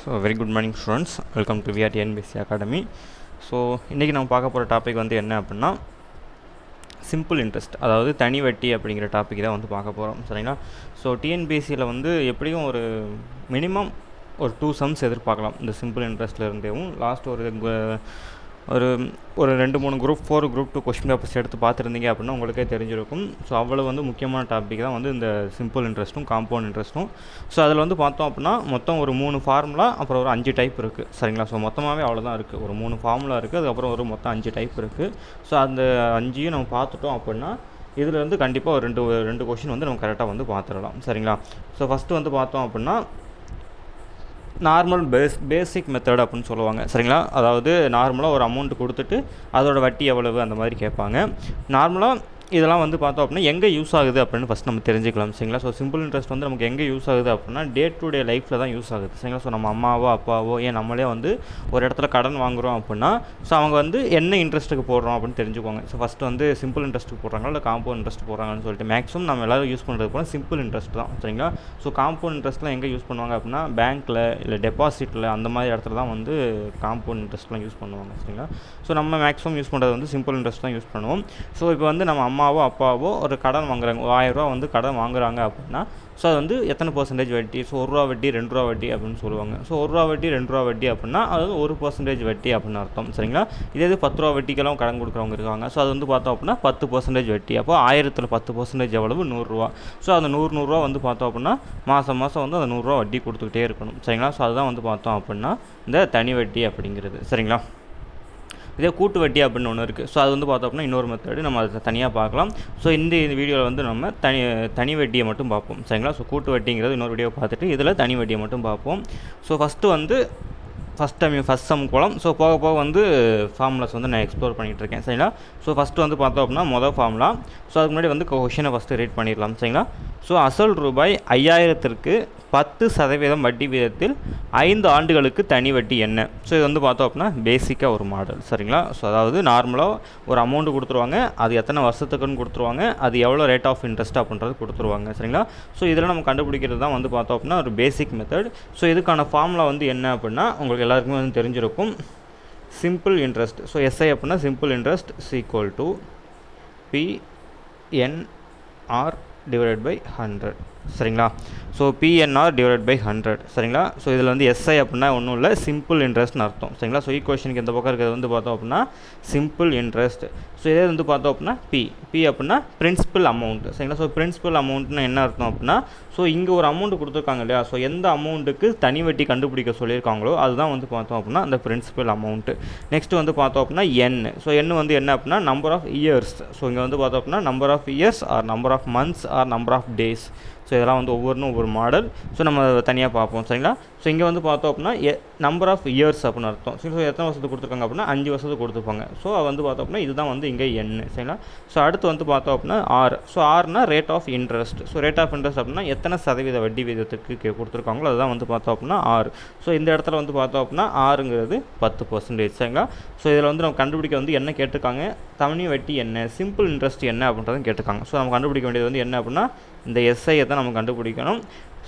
So very good morning students, welcome to VR TNPSC academy. So இன்றைக்கி நம்ம பார்க்க போகிற டாபிக் வந்து என்ன அப்படின்னா சிம்பிள் இன்ட்ரெஸ்ட், அதாவது தனி வட்டி அப்படிங்கிற டாபிக் தான் வந்து பார்க்க போகிறோம். சரிங்களா? ஸோ டிஎன்பிஎஸ்சியில் வந்து எப்படியும் ஒரு மினிமம் ஒரு 2 சம்ஸ் எதிர்பார்க்கலாம் இந்த சிம்பிள் இன்ட்ரெஸ்ட்டில் இருந்தேவும். லாஸ்ட் ஒரு 2-3 குரூப் 4 குரூப் 2 கொஸ்டின் பேப்பர்ஸ் எடுத்து பார்த்துருந்தீங்க அப்படின்னா உங்களுக்கே தெரிஞ்சிருக்கும். ஸோ அவ்வளோ வந்து முக்கியமான டாபிக் தான் வந்து இந்த சிம்பிள் இன்ட்ரெஸ்ட்டும் காம்பவுண்ட் இன்ட்ரெஸ்ட்டும். ஸோ அதில் வந்து பார்த்தோம் அப்படின்னா மொத்தம் ஒரு 3 ஃபார்முலா, அப்புறம் ஒரு 5 டைப் இருக்குது. சரிங்களா? ஸோ மொத்தமாகவே அவ்வளோதான் இருக்குது. ஒரு 3 ஃபார்முலா இருக்குது, அதுக்கப்புறம் ஒரு மொத்தம் 5 டைப் இருக்குது. ஸோ அந்த 5ஐயும் நம்ம பார்த்துட்டோம் அப்படின்னா இதில் கண்டிப்பாக ஒரு ரெண்டு கொஷின் வந்து நம்ம கரெக்டாக வந்து பார்த்துடலாம். சரிங்களா? ஸோ ஃபஸ்ட்டு வந்து பார்த்தோம் அப்படின்னா நார்மல் பேசிக் மெத்தட் அப்படின்னு சொல்லுவாங்க. சரிங்களா? அதாவது நார்மலாக ஒரு அமௌண்ட் கொடுத்துட்டு அதோட வட்டி எவ்வளவு அந்த மாதிரி கேட்பாங்க. நார்மலாக இதெல்லாம் வந்து பார்த்தோம் அப்படின்னா எங்கே யூஸ் ஆகுது அப்படின்னு ஃபஸ்ட் நம்ம தெரிஞ்சுக்கலாம். சரிங்களா? ஸோ சிம்பிள் இன்ட்ரெஸ்ட் வந்து நமக்கு எங்கே யூஸ் ஆகுது அப்படின்னா டே டு டே லைஃப்பில் தான் யூஸ் ஆகுது. சரிங்களா? ஸோ நம்ம அம்மாவோ அப்பாவோ ஏன் நம்மளே வந்து ஒரு இடத்துல கடன் வாங்குகிறோம் அப்படின்னா ஸோ அவங்க வந்து என்ன இன்ட்ரெஸ்ட்டுக்கு போடுறோம் அப்படின்னு தெரிஞ்சுக்கோங்க. ஸோ ஃபஸ்ட்டு வந்து சிம்பிள் இன்ட்ரெஸ்ட்டுக்கு போடுறாங்களா இல்லை காம்பவுண்ட் இன்ட்ரெஸ்ட் போடுறாங்கன்னு சொல்லிட்டு மேக்ஸிமம் நம்ம எல்லோரும் யூஸ் பண்ணுறது போனால் சிம்பிள் இன்ட்ரெஸ்ட் தான். சரிங்களா? ஸோ காம்பவுண்ட் இன்ட்ரெஸ்ட்லாம் எங்கே யூஸ் பண்ணுவாங்க அப்படின்னா பேங்க்கில் இல்லை டெபாசிட்டில் அந்த மாதிரி இடத்துல தான் வந்து காம்பவுண்ட் இன்ட்ரெஸ்ட்லாம் யூஸ் பண்ணுவாங்க. சரிங்களா? ஸோ நம்ம மேக்ஸிமம் யூஸ் பண்ணுறது வந்து சிம்பிள் இன்ட்ரெஸ்ட் தான் யூஸ் பண்ணுவோம். ஸோ இப்போ வந்து நம்ம அம்மாவோ அப்பாவோ ஒரு கடன் வாங்குறாங்க, 1000 ரூபா வந்து கடன் வாங்குறாங்க அப்படின்னா ஸோ அது வந்து எத்தனை பர்சன்டேஜ் வட்டி? ஸோ 1 ரூபா வட்டி 2 ரூபா வட்டி அப்படின்னு சொல்லுவாங்க. ஸோ 1 ரூபா வட்டி 2 ரூபா வட்டி அப்படின்னா அது 1% வட்டி அப்படின்னு அர்த்தம். சரிங்களா? இதே 10 ரூபா வட்டிக்கெல்லாம் கடன் கொடுக்குறவங்க இருக்காங்க. ஸோ அது வந்து பார்த்தோம் அப்படின்னா 10% வட்டி. அப்போ 1000ல் 10% எவ்வளவு? 100 ரூபா. ஸோ அந்த 100 ரூபா வந்து பார்த்தோம் அப்படின்னா மாதம் வந்து அந்த 100 ரூபா வட்டி கொடுத்துக்கிட்டே இருக்கணும். சரிங்களா? ஸோ அதுதான் வந்து பார்த்தோம் அப்படின்னா இந்த தனி வட்டி அப்படிங்கிறது. சரிங்களா? இதே கூட்டு வட்டி அப்படின்னு ஒன்று இருக்குது. ஸோ அது வந்து பார்த்தோம் அப்படின்னா இன்னொரு மெத்தடு நம்ம அதை தனியாக பார்க்கலாம். ஸோ இந்த வீடியோவில் வந்து நம்ம தனி வட்டியை மட்டும் பார்ப்போம். சரிங்களா? ஸோ கூட்டு வட்டிங்கிறது இன்னொரு வீடியோ பார்த்துட்டு இதில் தனி வட்டியை மட்டும் பார்ப்போம். ஸோ ஃபஸ்ட் சம் கோலம். ஸோ போக போக வந்து ஃபார்முலாஸ் வந்து நான் எக்ஸ்ப்ளோர் பண்ணிகிட்டு இருக்கேன். சரிங்களா? ஸோ ஃபஸ்ட்டு வந்து பார்த்தோம் அப்படின்னா மொதல் ஃபார்முலா. ஸோ அதுக்கு முன்னாடி வந்து கொஷினை ஃபஸ்ட்டு ரீட் பண்ணிடலாம். சரிங்களா? ஸோ அசல் ரூபாய் 5000க்கு 10% வட்டி வீதத்தில் 5 ஆண்டுகளுக்கு தனி வட்டி என்ன? ஸோ இது வந்து பார்த்தோம் அப்படின்னா பேசிக்காக ஒரு மாடல். சரிங்களா? ஸோ அதாவது நார்மலாக ஒரு அமௌண்ட்டு கொடுத்துருவாங்க, அது எத்தனை வருஷத்துக்குன்னு கொடுத்துருவாங்க, அது எவ்வளோ ரேட் ஆஃப் இன்ட்ரெஸ்ட் அப்படின்றது கொடுத்துருவாங்க. சரிங்களா? ஸோ இதில் நம்ம கண்டுபிடிக்கிறது தான் வந்து பார்த்தோம் அப்படின்னா ஒரு பேசிக் மெத்தட். ஸோ இதுக்கான ஃபார்முலா வந்து என்ன அப்படின்னா உங்களுக்கு எல்லாருக்குமே வந்து தெரிஞ்சிருக்கும். Simple interest. ஸோ எஸ்ஐ அப்படின்னா simple interest equal to PNR divided by 100. சரிங்களா? So PNR divided by 100. சரிங்களா? ஸோ இதில் வந்து எஸ்ஐ அப்படின்னா ஒன்றும் இல்லை, சிம்பிள் இன்ட்ரெஸ்ட்னு அர்த்தம். சரிங்களா? ஸோ ஈக்குவேஷனுக்கு இந்த பக்கம் இருக்கிறது வந்து பார்த்தோம் அப்படின்னா சிம்பிள் இன்ட்ரெஸ்ட். ஸோ இதே வந்து பார்த்தோம் அப்படின்னா P அப்படின்னா பிரின்சிபல் அமௌண்ட். சரிங்களா? ஸோ பிரின்சிபல் அமௌண்ட்னா என்ன அர்த்தம் அப்படின்னா ஸோ இங்கே ஒரு அமௌண்ட் கொடுத்துருக்காங்க இல்லையா? ஸோ எந்த அமௌண்ட்டுக்கு தனி வட்டி கண்டுபிடிக்க சொல்லியிருக்காங்களோ அதுதான் வந்து பார்த்தோம் அப்படின்னா அந்த பிரின்சிபல் அமௌண்ட்டு. நெக்ஸ்ட் வந்து பார்த்தோம் அப்படின்னா N. ஸோ N வந்து என்ன அப்படின்னா நம்பர் ஆஃப் இயர்ஸ். ஸோ இங்கே வந்து பார்த்தோம் அப்படின்னா number of years or number of months or number of days. So இதெல்லாம் வந்து ஒவ்வொரு மாடல். ஸோ நம்ம தனியாக பார்ப்போம். சரிங்களா? ஸோ இங்கே வந்து பார்த்தோம் அப்படின்னா நம்பர் ஆஃப் இயர்ஸ் அப்படின்னு அர்த்தம். ஸோ எத்தனை வருஷத்துக்கு கொடுத்துருக்காங்க அப்படின்னா 5 வருஷத்துக்கு கொடுத்துருப்பாங்க. ஸோ அது வந்து பார்த்தோம் அப்படின்னா இதுதான் வந்து இங்கே N. சரிங்களா? ஸோ அடுத்து வந்து பார்த்தோம் அப்படின்னா R. ஸோ Rனா rate of interest. So rate of interest அப்படின்னா எத்தனை சதவீத வட்டி வீதத்துக்கு கொடுத்துருக்காங்களோ அதுதான் வந்து பார்த்தோம் அப்படின்னா R. ஸோ இந்த இடத்துல வந்து பார்த்தோம் அப்படின்னா Rங்கிறது 10%. சரிங்களா? ஸோ இதில் வந்து நம்ம கண்டுபிடிக்க வந்து என்ன கேட்டிருக்காங்க? தனி வட்டி என்ன, சிம்பிள் இன்ட்ரெஸ்ட் என்ன அப்படின்றதும் கேட்டிருக்காங்க. ஸோ நம்ம கண்டுபிடிக்க வேண்டியது வந்து என்ன அப்படின்னா இந்த எஸ்ஐயை தான் நம்ம கண்டுபிடிக்கணும்.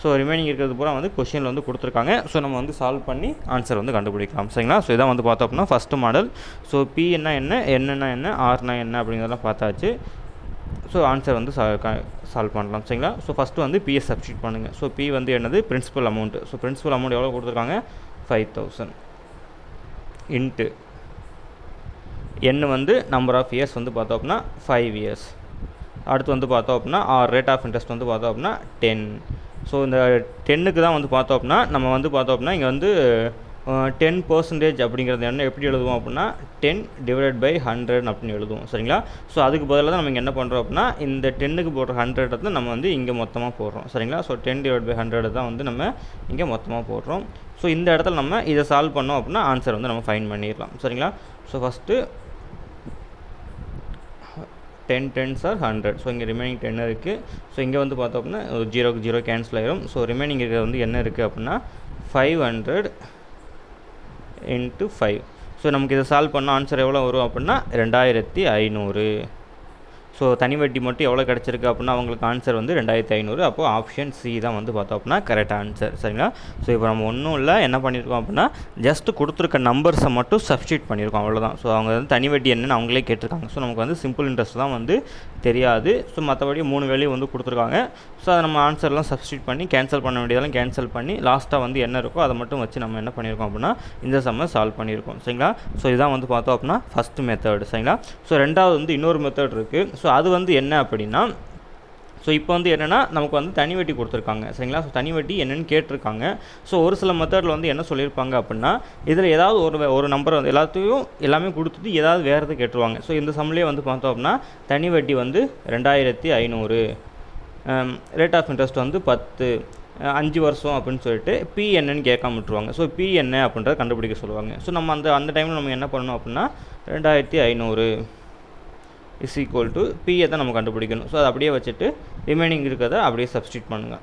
ஸோ ரிமைனிங் இருக்கிறது பூரா வந்து கொஷினில் வந்து கொடுத்துருக்காங்க. ஸோ நம்ம வந்து சால்வ் பண்ணி ஆன்சர் வந்து கண்டுபிடிக்கலாம். சரிங்களா? ஸோ இதான் வந்து பார்த்தோம் அப்படின்னா ஃபஸ்ட்டு மாடல். ஸோ P என்ன, Nனா என்ன, Rனா என்ன அப்படிங்கிறதெல்லாம் பார்த்தாச்சு. ஸோ ஆன்சர் வந்து சால்வ் பண்ணலாம். சரிங்களா? ஸோ ஃபஸ்ட்டு வந்து Pயை சப்ஸ்டியூட் பண்ணுங்கள். ஸோ P வந்து என்னது? Principal amount. So principal amount எவ்வளோ கொடுத்துருக்காங்க? 5000 இன்ட்டு N வந்து நம்பர் ஆஃப் இயர்ஸ் வந்து பார்த்தோம் அப்படின்னா 5 இயர்ஸ். அடுத்து வந்து பார்த்தோம் அப்படின்னா ரேட் ஆஃப் இன்ட்ரெஸ்ட் வந்து பார்த்தோம் அப்படின்னா 10. ஸோ இந்த 10க்கு தான் வந்து பார்த்தோம் அப்படின்னா நம்ம வந்து பார்த்தோம் அப்படின்னா இங்கே வந்து 10% அப்படிங்கிறது என்ன எப்படி எழுதுவோம் அப்படின்னா 10 டிவைடட் பை 100 அப்படின்னு எழுதுவோம். சரிங்களா? ஸோ அதுக்கு பதிலாக தான் நம்ம இங்கே என்ன பண்ணுறோம் அப்படின்னா இந்த 10க்கு போடுற 100 தான் நம்ம வந்து இங்கே மொத்தமாக போடுறோம். சரிங்களா? ஸோ 10 டிவைட் பை 100 தான் வந்து நம்ம இங்கே மொத்தமாக போடுறோம். ஸோ இந்த இடத்துல நம்ம இதை சால்வ் பண்ணோம் அப்படின்னா ஆன்சர் வந்து நம்ம ஃபைண்ட் பண்ணிடலாம். சரிங்களா? So first 10 10s are 100. So இங்கே ரிமைனிங் 10 இருக்குது. ஸோ இங்கே வந்து பார்த்தோம் அப்படின்னா 0க்கு 0 கேன்சல் ஆகிரும். ஸோ ரிமைனிங் இருக்கிறது வந்து என்ன இருக்குது அப்படின்னா 500 × 5. ஸோ நமக்கு இதை சால்வ் பண்ண ஆன்சர் எவ்வளோ வரும் அப்படின்னா 2500. ஸோ தனி வட்டி மட்டும் எவ்வளோ கிடச்சிருக்கு அப்படின்னா அவங்களுக்கு ஆன்சர் வந்து 2500. அப்போது ஆப்ஷன் சி தான் வந்து பார்த்தோம் அப்படின்னா கரெக்ட் ஆன்சர். சரிங்களா? ஸோ இப்போ நம்ம ஒன்றும் இல்லை, என்ன பண்ணியிருக்கோம் அப்படின்னா ஜஸ்ட்டு கொடுத்துருக்க நம்பர்ஸை மட்டும் சப்ஸ்டியூட் பண்ணியிருக்கோம், அவ்வளோதான். ஸோ அவங்க வந்து தனி வட்டி என்னன்னு அவங்களே கேட்டிருக்காங்க. ஸோ நமக்கு வந்து சிம்பிள் இன்ட்ரெஸ்ட் தான் வந்து தெரியாது. ஸோ மற்றபடி 3 வேல்யூ வந்து கொடுத்துருக்காங்க. ஸோ அதை நம்ம ஆன்சர்லாம் சப்ஸ்டியூட் பண்ணி கேன்சல் பண்ண வேண்டியதெல்லாம் கேன்சல் பண்ணி லாஸ்ட்டாக வந்து என்ன இருக்கோ அதை மட்டும் வச்சு நம்ம என்ன பண்ணியிருக்கோம் அப்படின்னா இந்த சம்மை சால்வ் பண்ணியிருக்கோம். சரிங்களா? ஸோ இதான் வந்து பார்த்தோம் அப்படின்னா ஃபஸ்ட்டு மெத்தட். சரிங்களா? ஸோ ரெண்டாவது வந்து இன்னொரு மெத்தட் இருக்குது. ஸோ அது வந்து என்ன அப்படின்னா, ஸோ இப்போ வந்து என்னென்னா நமக்கு வந்து தனி வட்டி கொடுத்துருக்காங்க. சரிங்களா? ஸோ தனி வட்டி என்னென்னு கேட்டிருக்காங்க. ஸோ ஒரு சில மெத்தடில் வந்து என்ன சொல்லியிருப்பாங்க அப்படின்னா, இதில் ஏதாவது ஒரு நம்பரை வந்து எல்லாமே கொடுத்துட்டு ஏதாவது வேறு எது கேட்டுருவாங்க. ஸோ இந்த சம்லேயே வந்து பார்த்தோம் அப்படின்னா தனி வட்டி வந்து 2500, ரேட் ஆஃப் இன்ட்ரெஸ்ட் வந்து 10, 5 வருஷம் அப்படின்னு சொல்லிட்டு பி என்னன்னு கேட்காம விட்டுருவாங்க. ஸோ பி என்ன அப்படின்றத கண்டுபிடிக்க சொல்லுவாங்க. ஸோ நம்ம அந்த டைமில் நம்ம என்ன பண்ணணும் அப்படின்னா 2500 இஸ் ஈக்குவல் டு பியை தான் நம்ம கண்டுபிடிக்கணும். ஸோ அதை அப்படியே வச்சுட்டு ரிமைனிங் இருக்கிறத அப்படியே சப்ஸ்டியூட் பண்ணுங்கள்.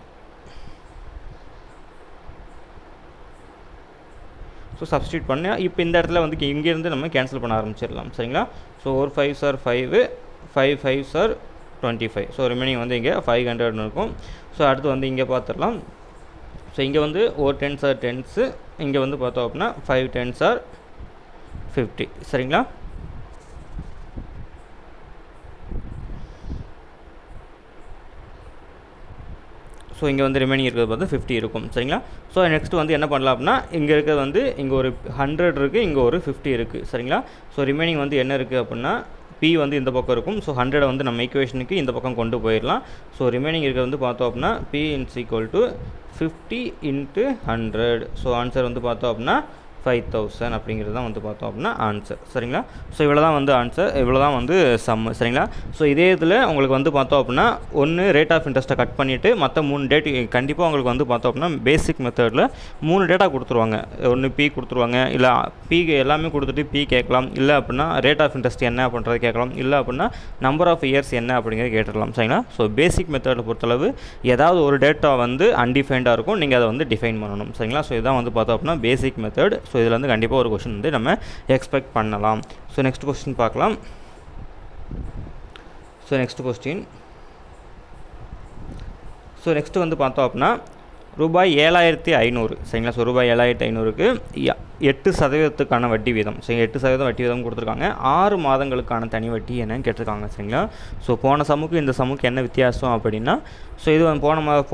ஸோ சப்ஸ்டியூட் பண்ணி இப்போ இந்த இடத்துல வந்து இங்கேருந்து நம்ம கேன்சல் பண்ண ஆரம்பிச்சிடலாம். சரிங்களா? ஸோ ஒரு 5 சார் 5, 5 5 சார் 25. ஸோ ரிமைனிங் வந்து இங்கே 500 இருக்கும். ஸோ அடுத்து வந்து இங்கே பார்த்துடலாம். ஸோ இங்கே வந்து ஒரு 10 சார் 10s, இங்கே வந்து பார்த்தோம் அப்படின்னா 5 10 சார் 50. சரிங்களா? ஸோ இங்கே வந்து ரிமைனிங் இருக்கிறது பார்த்து 50 இருக்கும். சரிங்களா? ஸோ நெக்ஸ்ட் வந்து என்ன பண்ணலாம் அப்படின்னா இங்கே இருக்கிறது வந்து இங்கே ஒரு 100 இருக்குது, இங்கே ஒரு 50 இருக்குது. சரிங்களா? ஸோ ரிமைனிங் வந்து என்ன இருக்குது அப்படின்னா பி வந்து இந்த பக்கம் இருக்கும். ஸோ 100 வந்து நம்ம ஈக்குவேஷனுக்கு இந்த பக்கம் கொண்டு போயிடலாம். ஸோ ரிமைனிங் இருக்கிறது வந்து பார்த்தோம் அப்படின்னா P is equal to 50 × 100. So answer வந்து பார்த்தோம் அப்படின்னா 5000 அப்படிங்கிறது தான் வந்து பார்த்தோம் அப்படின்னா ஆன்சர். சரிங்களா? ஸோ இவ்வளோ தான் வந்து ஆன்சர், இவ்வளோ தான் வந்து சம்மு. சரிங்களா? ஸோ இதே இதில் உங்களுக்கு வந்து பார்த்தோம் அப்படின்னா ஒன்று ரேட் ஆஃப் இன்ட்ரெஸ்ட்டை கட் பண்ணிவிட்டு மற்ற 3 டேட் கண்டிப்பாக உங்களுக்கு வந்து பார்த்தோம் அப்படின்னா பேசிக் மெத்தடில் 3 டேட்டா கொடுத்துருவாங்க. ஒன்று பி கொடுத்துருவாங்க, இல்லை பி எல்லாமே கொடுத்துட்டு பி கேட்கலாம், இல்லை அப்படின்னா ரேட் ஆஃப் இன்ட்ரெஸ்ட் என்ன அப்படின்றது கேட்கலாம், இல்லை அப்படின்னா நம்பர் ஆஃப் இயர்ஸ் என்ன அப்படிங்கிறது கேட்டுடலாம். சரிங்களா? ஸோ பேசிக் மெத்தடை பொறுத்தளவு ஏதாவது ஒரு டேட்டா வந்து அன்டிஃபைன்டாக இருக்கும், நீங்கள் அதை வந்து டிஃபைன் பண்ணணும். சரிங்களா? ஸோ இதான் வந்து பார்த்தோம் அப்படின்னா பேசிக் மெத்தட். ஸோ இதில் வந்து கண்டிப்பாக ஒரு கொஸ்டின் வந்து நம்ம எக்ஸ்பெக்ட் பண்ணலாம். ஸோ நெக்ஸ்ட் கொஸ்டின் பார்க்கலாம். ஸோ நெக்ஸ்ட் வந்து பார்த்தோம் அப்படின்னா ரூபாய் 7500. சரிங்களா? ஸோ ரூபாய் 7500க்கு 8% வட்டி வீதம். சரி, 8% வட்டி வீதம் கொடுத்துருக்காங்க. 6 மாதங்களுக்கான தனி வட்டி என்னன்னு கேட்டிருக்காங்க. சரிங்களா? ஸோ போன சம்முக்கு இந்த சம்முக்கு என்ன வித்தியாசம் அப்படின்னா, ஸோ இது வந்து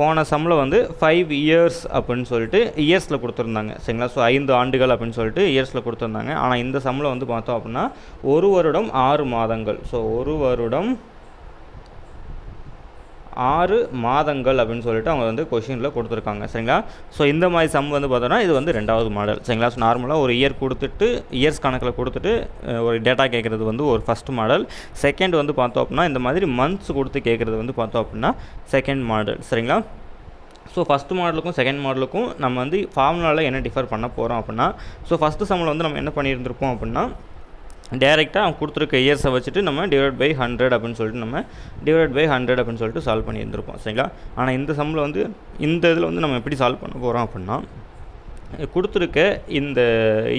போன சம்மில் வந்து 5 இயர்ஸ் அப்படின்னு சொல்லிட்டு இயர்ஸில் கொடுத்துருந்தாங்க. சரிங்களா? ஸோ 5 ஆண்டுகள் அப்படின்னு சொல்லிட்டு இயர்ஸில் கொடுத்துருந்தாங்க. ஆனால் இந்த சம்மில் வந்து பார்த்தோம் அப்படின்னா 1 வருடம் 6 மாதங்கள். ஸோ 1 வருடம் 6 மாதங்கள் அப்படின்னு சொல்லிட்டு அவங்க வந்து கொஷினில் கொடுத்துருக்காங்க. சரிங்களா? ஸோ இந்த மாதிரி சம் வந்து பார்த்தோன்னா இது வந்து 2வது மாடல். சரிங்களா? ஸோ நார்மலாக ஒரு இயர் கொடுத்துட்டு இயர்ஸ் கணக்கில் கொடுத்துட்டு ஒரு டேட்டா கேட்குறது வந்து ஒரு ஃபஸ்ட் மாடல். செகண்ட் வந்து பார்த்தோம் அப்படின்னா இந்த மாதிரி மந்த்ஸ் கொடுத்து கேட்குறது வந்து பார்த்தோம் அப்படின்னா செகண்ட் மாடல். சரிங்களா? ஸோ ஃபஸ்ட்டு மாடலுக்கும் செகண்ட் மாடலுக்கும் நம்ம வந்து ஃபார்முலாவில் என்ன டிஃபர் பண்ண போகிறோம் அப்படின்னா, ஸோ ஃபஸ்ட்டு சம்மில் வந்து நம்ம என்ன பண்ணியிருந்திருப்போம் அப்படின்னா டேரெக்டாக அவங்க கொடுத்துருக்க இயர்ஸை வச்சுட்டு நம்ம டிவைட் பை 100 அப்படின்னு சொல்லிட்டு சால்வ் பண்ணியிருந்திருப்போம். சரிங்களா? ஆனால் இந்த சம்மில் வந்து இந்த இதில் வந்து நம்ம எப்படி சால்வ் பண்ண போகிறோம் அப்படின்னா கொடுத்துருக்க இந்த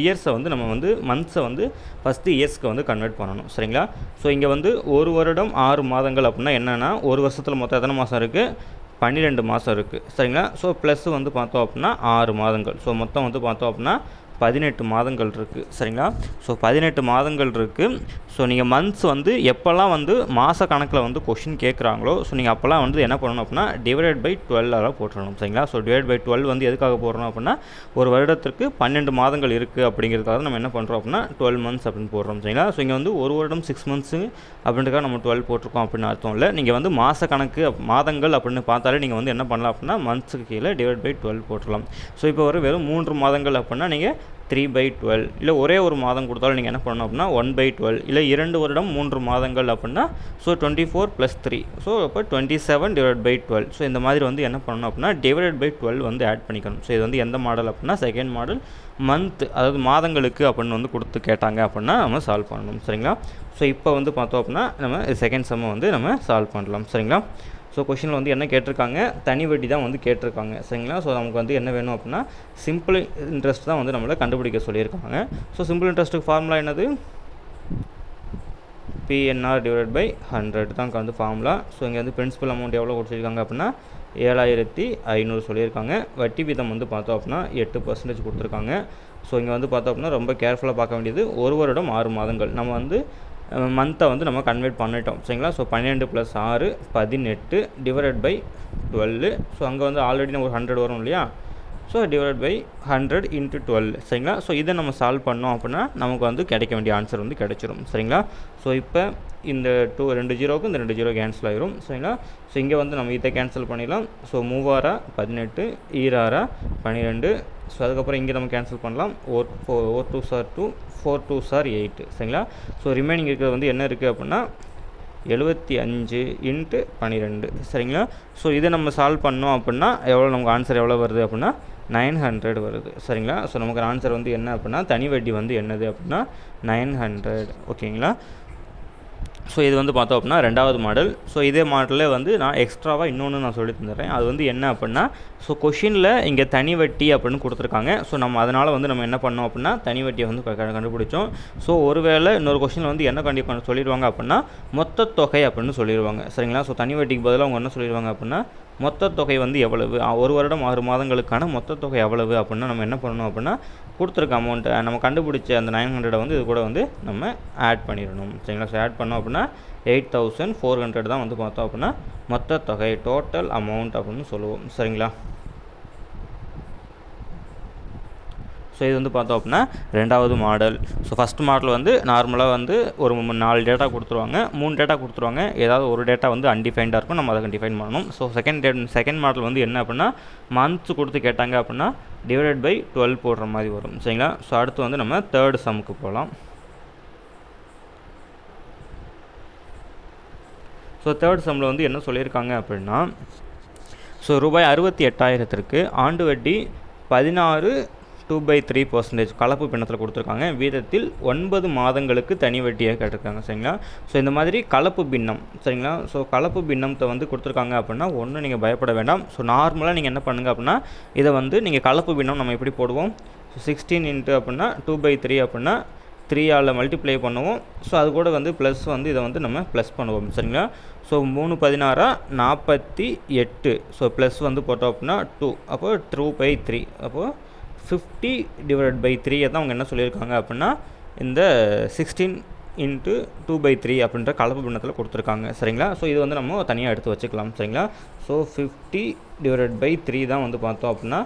இயர்ஸை வந்து நம்ம வந்து மந்த்ஸை வந்து ஃபஸ்ட்டு இயர்ஸ்க்கு வந்து கன்வெர்ட் பண்ணணும். சரிங்களா? ஸோ இங்கே வந்து 1 வருடம் 6 மாதங்கள் அப்படின்னா என்னென்னா ஒரு வருஷத்தில் மொத்தம் எத்தனை மாதம் இருக்குது? 12 மாதம் இருக்குது. சரிங்களா? ஸோ ப்ளஸ் வந்து பார்த்தோம் அப்படின்னா 6 மாதங்கள். ஸோ மொத்தம் வந்து பார்த்தோம் அப்படின்னா 18 மாதங்கள் இருக்குது. சரிங்களா? ஸோ 18 மாதங்கள் இருக்குது. ஸோ நீங்கள் மந்த்ஸ் வந்து எப்போல்லாம் வந்து மாத கணக்கில் வந்து கொஷின் கேட்குறாங்களோ ஸோ நீங்கள் அப்போல்லாம் வந்து என்ன பண்ணணும் அப்படின்னா டிவைடட் பை 12 போட்டுடணும். சரிங்களா? ஸோ டிவைட் பை 12 வந்து எதுக்காக போடுறோம் அப்படின்னா ஒரு வருடத்திற்கு 12 மாதங்கள் இருக்குது அப்படிங்கிறதுக்காக நம்ம என்ன பண்ணுறோம் அப்படின்னா 12 மந்த்ஸ் அப்படின்னு போடுறோம். சரிங்களா? ஸோ இங்கே வந்து ஒரு வருடம் 6 மந்த்ஸு அப்படின்றதுக்காக நம்ம 12 போட்டிருக்கோம் அப்படின்னு அர்த்தம் இல்லை. நீங்கள் வந்து மாத கணக்கு மாதங்கள் அப்படின்னு பார்த்தாலே நீங்கள் வந்து என்ன பண்ணலாம் அப்படின்னா மந்த்ஸுக்கு கீழே டிவைட் பை 12 போட்டுடலாம். ஸோ இப்போ வெறும் 3 மாதங்கள் அப்படின்னா நீங்கள் 3/12, இல்லை ஒரே ஒரு மாதம் கொடுத்தாலும் நீங்கள் என்ன பண்ணணும் அப்படின்னா 1/12, இல்லை 2 வருடம் 3 மாதங்கள் அப்படின்னா ஸோ 24 + 3, ஸோ அப்போ 27/12. ஸோ இந்த மாதிரி வந்து என்ன பண்ணணும் அப்படின்னா டிவைடட் பை 12 வந்து ஆட் பண்ணிக்கணும். ஸோ இது வந்து எந்த மாடல் அப்படின்னா செகண்ட் மாடல். மந்த் அதாவது மாதங்களுக்கு அப்படின்னு வந்து கொடுத்து கேட்டாங்க அப்படின்னா நம்ம சால்வ் பண்ணணும். சரிங்களா? ஸோ இப்போ வந்து பார்த்தோம் அப்படின்னா நம்ம செகண்ட் சம்மை வந்து நம்ம சால்வ் பண்ணலாம். சரிங்களா? ஸோ கொஷினில் வந்து என்ன கேட்டிருக்காங்க? தனி வட்டி தான் வந்து கேட்டிருக்காங்க. சரிங்களா? ஸோ நமக்கு வந்து என்ன வேணும் அப்படின்னா சிம்பிள் இன்ட்ரெஸ்ட் தான் வந்து நம்மளை கண்டுபிடிக்க சொல்லியிருக்காங்க. ஸோ சிம்பிள் இன்ட்ரெஸ்ட்டுக்கு ஃபார்முலா என்னது? பிஎன்ஆர் டிவைட் பை 100 தான் வந்து ஃபார்முலா. ஸோ இங்கே வந்து பிரின்சிபல் அமௌண்ட் எவ்வளோ கொடுத்துருக்காங்க அப்படின்னா 7500 சொல்லியிருக்காங்க. வட்டி வீதம் வந்து பார்த்தோம் அப்படின்னா 8% கொடுத்துருக்காங்க. ஸோ இங்கே வந்து பார்த்தோம் அப்படின்னா ரொம்ப கேர்ஃபுல்லாக பார்க்க வேண்டியது 1 வருடம் 6 மாதங்கள். நம்ம வந்து மந்த்தை வந்து நம்ம கன்வெர்ட் பண்ணிட்டோம் சரிங்களா. So 12 + 6 18 divided by 12. ஸோ அங்கே வந்து ஆல்ரெடி ஒரு 100 வரும் இல்லையா. ஸோ டிவைட் பை 100 × 12 சரிங்களா. ஸோ இதை நம்ம சால்வ் பண்ணோம் அப்படின்னா நமக்கு வந்து கிடைக்க வேண்டிய ஆன்சர் வந்து கிடைச்சிரும் சரிங்களா. ஸோ இப்போ இந்த 2 ஜீரோவுக்கு இந்த 2 ஜீரோ கேன்சல் ஆகிரும் சரிங்களா. ஸோ இங்கே வந்து நம்ம இதை கேன்சல் பண்ணிடலாம். ஸோ 3 18 ஈராரா 12. ஸோ அதுக்கப்புறம் இங்கே நம்ம கேன்சல் பண்ணலாம். 4 2 சார் 2 4 2 சார் 8 சரிங்களா. ஸோ ரிமைனிங் இருக்கிறது வந்து என்ன இருக்குது அப்படின்னா 75 × 12 சரிங்களா. ஸோ இதை நம்ம சால்வ் பண்ணோம் அப்படின்னா எவ்வளோ நமக்கு ஆன்சர் எவ்வளோ வருது அப்படின்னா 900 வருது சரிங்களா. ஸோ நமக்கு ஆன்சர் வந்து என்ன அப்படின்னா தனி வட்டி வந்து என்னது அப்படின்னா 900 ஓகேங்களா. ஸோ இது வந்து பார்த்தோம் அப்படின்னா 2வது மாடல். ஸோ இதே மாடலில் வந்து நான் எக்ஸ்ட்ராவாக இன்னொன்று நான் சொல்லி தந்துடுறேன். அது வந்து என்ன அப்படின்னா ஸோ கொஷினில் இங்கே தனி வட்டி அப்படின்னு கொடுத்துருக்காங்க. ஸோ நம்ம அதனால் வந்து நம்ம என்ன பண்ணோம் அப்படின்னா தனி வட்டியை வந்து கண்டுபிடிச்சோம். ஸோ ஒருவேளை இன்னொரு கொஷினில் வந்து என்ன கண்டிப்பாக சொல்லிடுவாங்க அப்படின்னா மொத்த தொகை அப்படின்னு சொல்லிடுவாங்க சரிங்களா. ஸோ தனி வட்டிக்கு பதிலாக அவங்க என்ன சொல்லிடுவாங்க அப்படின்னா மொத்த தொகை வந்து எவ்வளவு, 1 வருடம் 6 மாதங்களுக்கான மொத்த தொகை எவ்வளவு அப்படின்னா நம்ம என்ன பண்ணணும் அப்படின்னா கொடுத்துருக்க அமௌண்ட்டை நம்ம கண்டுபிடிச்ச அந்த 900 வந்து இது கூட வந்து நம்ம ஆட் பண்ணிடணும் சரிங்களா. ஸோ ஆட் பண்ணோம் அப்படின்னா 8400 தான் வந்து பார்த்தோம் அப்படின்னா மொத்த தொகை டோட்டல் அமௌண்ட் அப்படின்னு சொல்லுவோம் சரிங்களா. ஸோ இது வந்து பார்த்தோம் அப்படின்னா 2வது மாடல். ஸோ ஃபஸ்ட் மாடல் வந்து நார்மலாக வந்து ஒரு 4 டேட்டா கொடுத்துருவாங்க, 3 டேட்டா கொடுத்துருவாங்க. ஏதாவது ஒரு டேட்டா வந்து அன்டிஃபைன்டாக இருக்கும், நம்ம அதை டிஃபைன் பண்ணணும். ஸோ செகண்ட் மாடல் வந்து என்ன அப்படின்னா மந்த்ஸ் கொடுத்து கேட்டாங்க அப்படின்னா டிவைடட் பை 12 போடுற மாதிரி வரும் சரிங்களா. ஸோ அடுத்து வந்து நம்ம 3rd சம்முக்கு போகலாம். ஸோ 3rd சம்மில் வந்து என்ன சொல்லியிருக்காங்க அப்படின்னா ஸோ ரூபாய் 68,000க்கு ஆண்டு வட்டி 16 2/3% கலப்பு பின்னத்தில் கொடுத்துருக்காங்க. வீதத்தில் 9 மாதங்களுக்கு தனி வட்டியாக கேட்டிருக்காங்க சரிங்களா. ஸோ இந்த மாதிரி கலப்பு பின்னம் சரிங்களா. ஸோ கலப்பு பின்னத்தை வந்து கொடுத்துருக்காங்க அப்படின்னா ஒன்றும் நீங்கள் பயப்பட வேண்டாம். ஸோ நார்மலாக நீங்கள் என்ன பண்ணுங்கள் அப்படின்னா இதை வந்து நீங்கள் கலப்பு பின்னம் நம்ம எப்படி போடுவோம். ஸோ 16 × அப்படின்னா 2/3 அப்படின்னா 3ஆல் மல்டிப்ளை பண்ணுவோம். ஸோ அது கூட வந்து ப்ளஸ் வந்து இதை வந்து நம்ம ப்ளஸ் பண்ணுவோம் சரிங்களா. ஸோ 3 16 48. ஸோ ப்ளஸ் வந்து போட்டோம் அப்படின்னா 2 அப்போ 2/3 அப்போது 50 / 3 தான் அவங்க என்ன சொல்லியிருக்காங்க அப்படின்னா இந்த 16 × 2/3 அப்படின்ற கலப்பு பின்னத்தில் கொடுத்துருக்காங்க சரிங்களா. ஸோ இது வந்து நம்ம தனியாக எடுத்து வச்சுக்கலாம் சரிங்களா. ஸோ 50 / 3 தான் வந்து பார்த்தோம் அப்படின்னா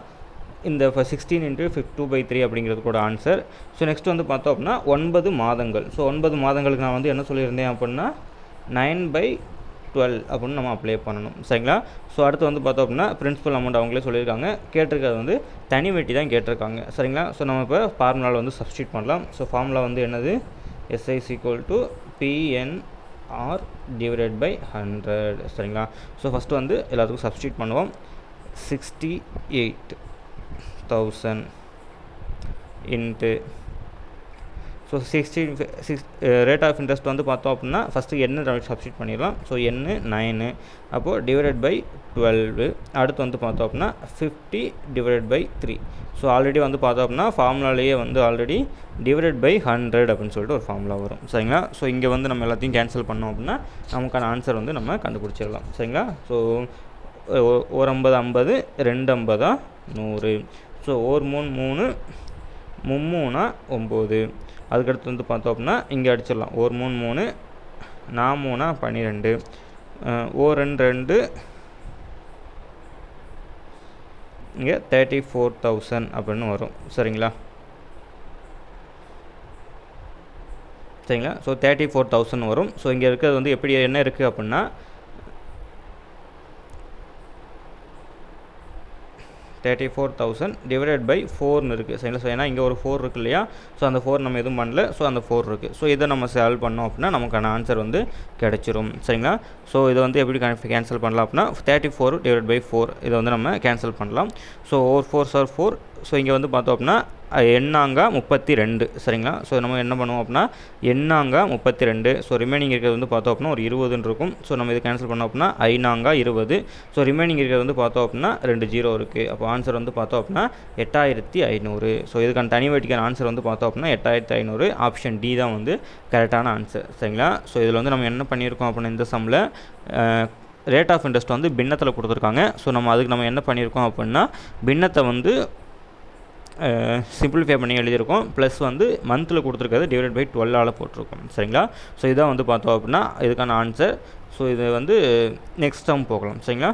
இந்த 16 × 2/3 அப்படிங்கிறது கூட ஆன்சர். ஸோ நெக்ஸ்ட் வந்து பார்த்தோம் அப்படின்னா 9 மாதங்கள். ஸோ 9 மாதங்களுக்கு நான் வந்து என்ன சொல்லியிருந்தேன் அப்படின்னா 9/12 அப்படின்னு நம்ம அப்ளை பண்ணணும் சரிங்களா. ஸோ அடுத்து வந்து பார்த்தோம் அப்படின்னா பிரின்சிபல் அமௌண்ட் அவங்களே சொல்லியிருக்காங்க. கேட்டிருக்கிறது வந்து தனி வட்டி தான் கேட்டிருக்காங்க சரிங்களா. ஸோ நம்ம இப்போ ஃபார்முலாவில் வந்து சப்ஸ்டியூட் பண்ணலாம். ஸோ ஃபார்முலா வந்து என்னது SI = PNR டிவைடட் பை 100 சரிங்களா. ஸோ ஃபஸ்ட்டு வந்து எல்லாத்துக்கும் சப்ஸ்டியூட் பண்ணுவோம். 68,000 × ஸோ 6 ரேட் ஆஃப் இன்ட்ரெஸ்ட் வந்து பார்த்தோம் அப்படின்னா ஃபஸ்ட்டு என்ன சப்ஸ்டியூட் பண்ணிடலாம். ஸோ என்ன 9 அப்போது டிவைடட் பை 12. அடுத்து வந்து பார்த்தோம் அப்படின்னா 50 / 3. ஸோ ஆல்ரெடி வந்து பார்த்தோம் அப்படின்னா ஃபார்முலாலேயே வந்து ஆல்ரெடி டிவைடட் பை 100 அப்படின்னு சொல்லிட்டு ஒரு ஃபார்முலா வரும் சரிங்களா. ஸோ இங்கே வந்து நம்ம எல்லாத்தையும் கேன்சல் பண்ணோம் அப்படின்னா நமக்கான ஆன்சர் வந்து நம்ம கண்டுபிடிச்சிடலாம் சரிங்களா. ஸோ ஒரு 50 50 2 50 100. ஸோ ஒரு 3 3 3 9. அதுக்கடுத்து வந்து பார்த்தோம் அப்படின்னா இங்கே அடிச்சிடலாம். ஒரு 3 3 4 12 ஒரு 2 2 இங்கே 34,000 அப்படின்னு வரும் சரிங்களா. சரிங்களா. ஸோ 34,000 வரும். ஸோ இங்கே இருக்கிறது வந்து எப்படி என்ன இருக்குது அப்படின்னா 34,000 டிவைடட் பை 4ன்னு இருக்குது சரிங்களா. ஸோ ஏன்னா இங்கே ஒரு 4 இருக்குது இல்லையா. ஸோ அந்த 4 நம்ம எதுவும் பண்ணல. ஸோ அந்த 4 இருக்குது. ஸோ இதை நம்ம சால்வ் பண்ணோம் அப்படின்னா நமக்கான ஆன்சர் வந்து கிடச்சிரும் சரிங்களா. ஸோ இதை வந்து எப்படி கேன்சல் பண்ணலாம் அப்படின்னா 34 / 4 இதை வந்து நம்ம கேன்சல் பண்ணலாம். ஸோ 4 4 சார் 4 ஸோ இங்கே வந்து பார்த்தோம் அப்படின்னா எண்ணாங்கா 32 சரிங்களா. ஸோ நம்ம என்ன பண்ணுவோம் அப்படின்னா எண்ணாங்கா 32. ஸோ ரிமைனிங் இருக்கிறது வந்து பார்த்தோம் அப்படின்னா ஒரு 20 இருக்கும். ஸோ நம்ம இதை கேன்சல் பண்ணோம் அப்படின்னா ஐநாங்கா 20. ஸோ ரிமைனிங் இருக்கிறது வந்து பார்த்தோம் அப்படின்னா 2 0 இருக்குது. அப்போ ஆன்சர் வந்து பார்த்தோம் அப்படின்னா 8500. ஸோ இதுக்கான தனி வட்டிக்கான ஆன்சர் வந்து பார்த்தோம் அப்படின்னா 8500. ஆப்ஷன் டி தான் வந்து கரெக்டான ஆன்சர் சரிங்களா. ஸோ இதில் வந்து நம்ம என்ன பண்ணியிருக்கோம் அப்படின்னா இந்த சம்மில் ரேட் ஆஃப் இன்ட்ரெஸ்ட் வந்து பின்னத்தில் கொடுத்துருக்காங்க. ஸோ அதுக்கு நம்ம என்ன பண்ணியிருக்கோம் அப்படின்னா பின்னத்தை வந்து சிம்பிளிஃபை பண்ணி எழுதியிருக்கோம். ப்ளஸ் வந்து மந்தில் கொடுத்துருக்கிறது டிவைட் பை 12 போட்டிருக்கோம் சரிங்களா. ஸோ இதான் வந்து பார்த்தோம் அப்படின்னா இதுக்கான ஆன்சர். ஸோ இது வந்து நெக்ஸ்ட் சம் போகலாம் சரிங்களா.